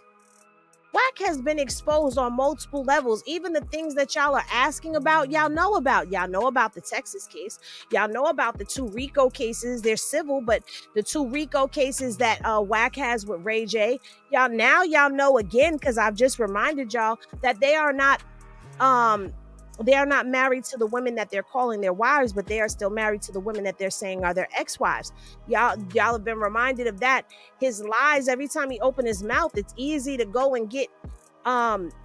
Wack has been exposed on multiple levels. Even the things that y'all are asking about, y'all know about. Y'all know about the Texas case. Y'all know about the 2 RICO cases. They're civil, but the 2 RICO cases that Wack has with Ray J. Y'all know again, because I've just reminded y'all that they are not married to the women that they're calling their wives, but they are still married to the women that they're saying are their ex-wives. Y'all have been reminded of that. His lies, every time he opens his mouth, it's easy to go and get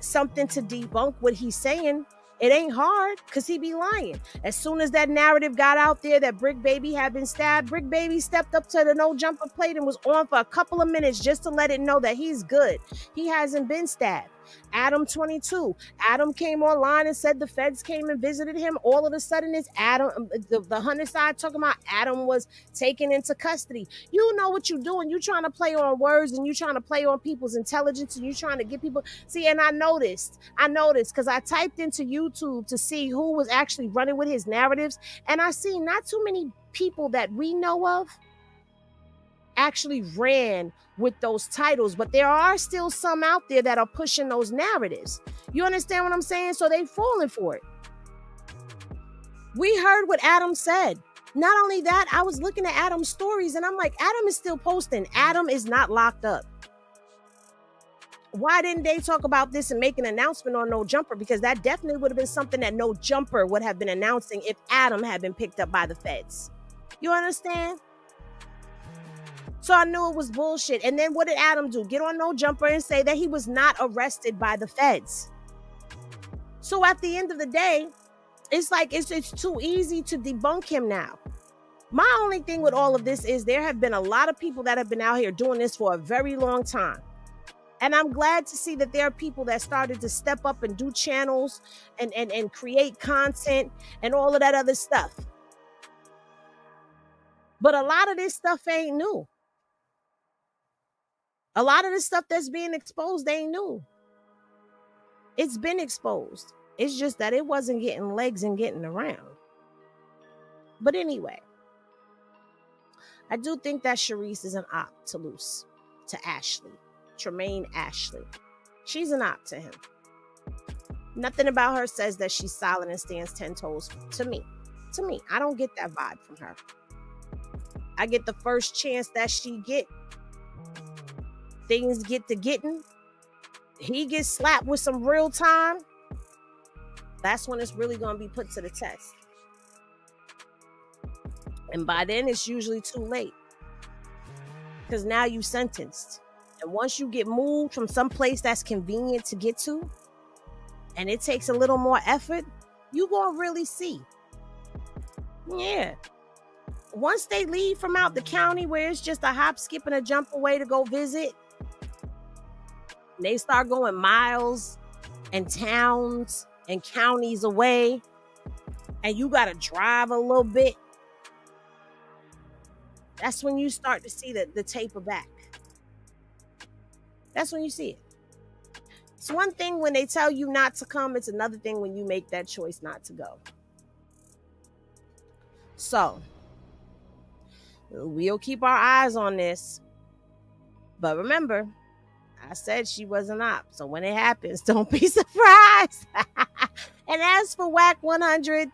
something to debunk what he's saying. It ain't hard because he be lying. As soon as that narrative got out there that Brick Baby had been stabbed, Brick Baby stepped up to the No Jumper plate and was on for a couple of minutes just to let it know that he's good. He hasn't been stabbed. Adam 22. Adam came online and said the feds came and visited him. All of a sudden, it's Adam. The Hunter side talking about Adam was taken into custody. You know what you're doing. You're trying to play on words and you're trying to play on people's intelligence and you're trying to get people. See, and I noticed because I typed into YouTube to see who was actually running with his narratives. And I see not too many people that we know of actually ran with those titles, but there are still some out there that are pushing those narratives. You understand what I'm saying? So they falling for it. We heard what Adam said. Not only that, I was looking at Adam's stories and I'm like, Adam is still posting. Adam is not locked up. Why didn't they talk about this and make an announcement on No Jumper? Because that definitely would have been something that No Jumper would have been announcing if Adam had been picked up by the feds. You understand? So I knew it was bullshit. And then what did Adam do? Get on No Jumper and say that he was not arrested by the feds. So at the end of the day, it's like it's too easy to debunk him now. My only thing with all of this is there have been a lot of people that have been out here doing this for a very long time. And I'm glad to see that there are people that started to step up and do channels and create content and all of that other stuff. But a lot of this stuff ain't new. A lot of the stuff that's being exposed ain't new. It's been exposed. It's just that it wasn't getting legs and getting around. But anyway, I do think that Charisse is an op to Luce, to Ashley, Tremaine Ashley. She's an op to him. Nothing about her says that she's solid and stands 10 toes to me. To me, I don't get that vibe from her. I get the first chance that she get, things get to getting. He gets slapped with some real time. That's when it's really going to be put to the test. And by then, it's usually too late. Because now you sentenced. And once you get moved from some place that's convenient to get to, and it takes a little more effort, you going to really see. Yeah. Once they leave from out the county where it's just a hop, skip, and a jump away to go visit, they start going miles and towns and counties away, and you got to drive a little bit. That's when you start to see the taper back. That's when you see it. It's one thing when they tell you not to come. It's another thing when you make that choice not to go. So, we'll keep our eyes on this. But remember, I said she was an op. So when it happens, don't be surprised. And as for Whack 100,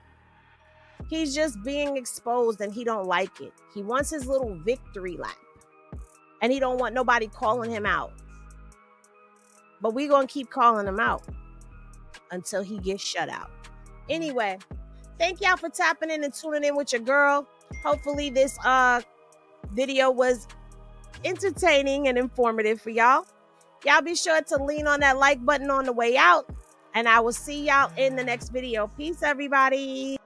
he's just being exposed and he don't like it. He wants his little victory lap. And he don't want nobody calling him out. But we're going to keep calling him out until he gets shut out. Anyway, thank y'all for tapping in and tuning in with your girl. Hopefully this video was entertaining and informative for y'all. Y'all be sure to lean on that like button on the way out. And I will see y'all in the next video. Peace, everybody.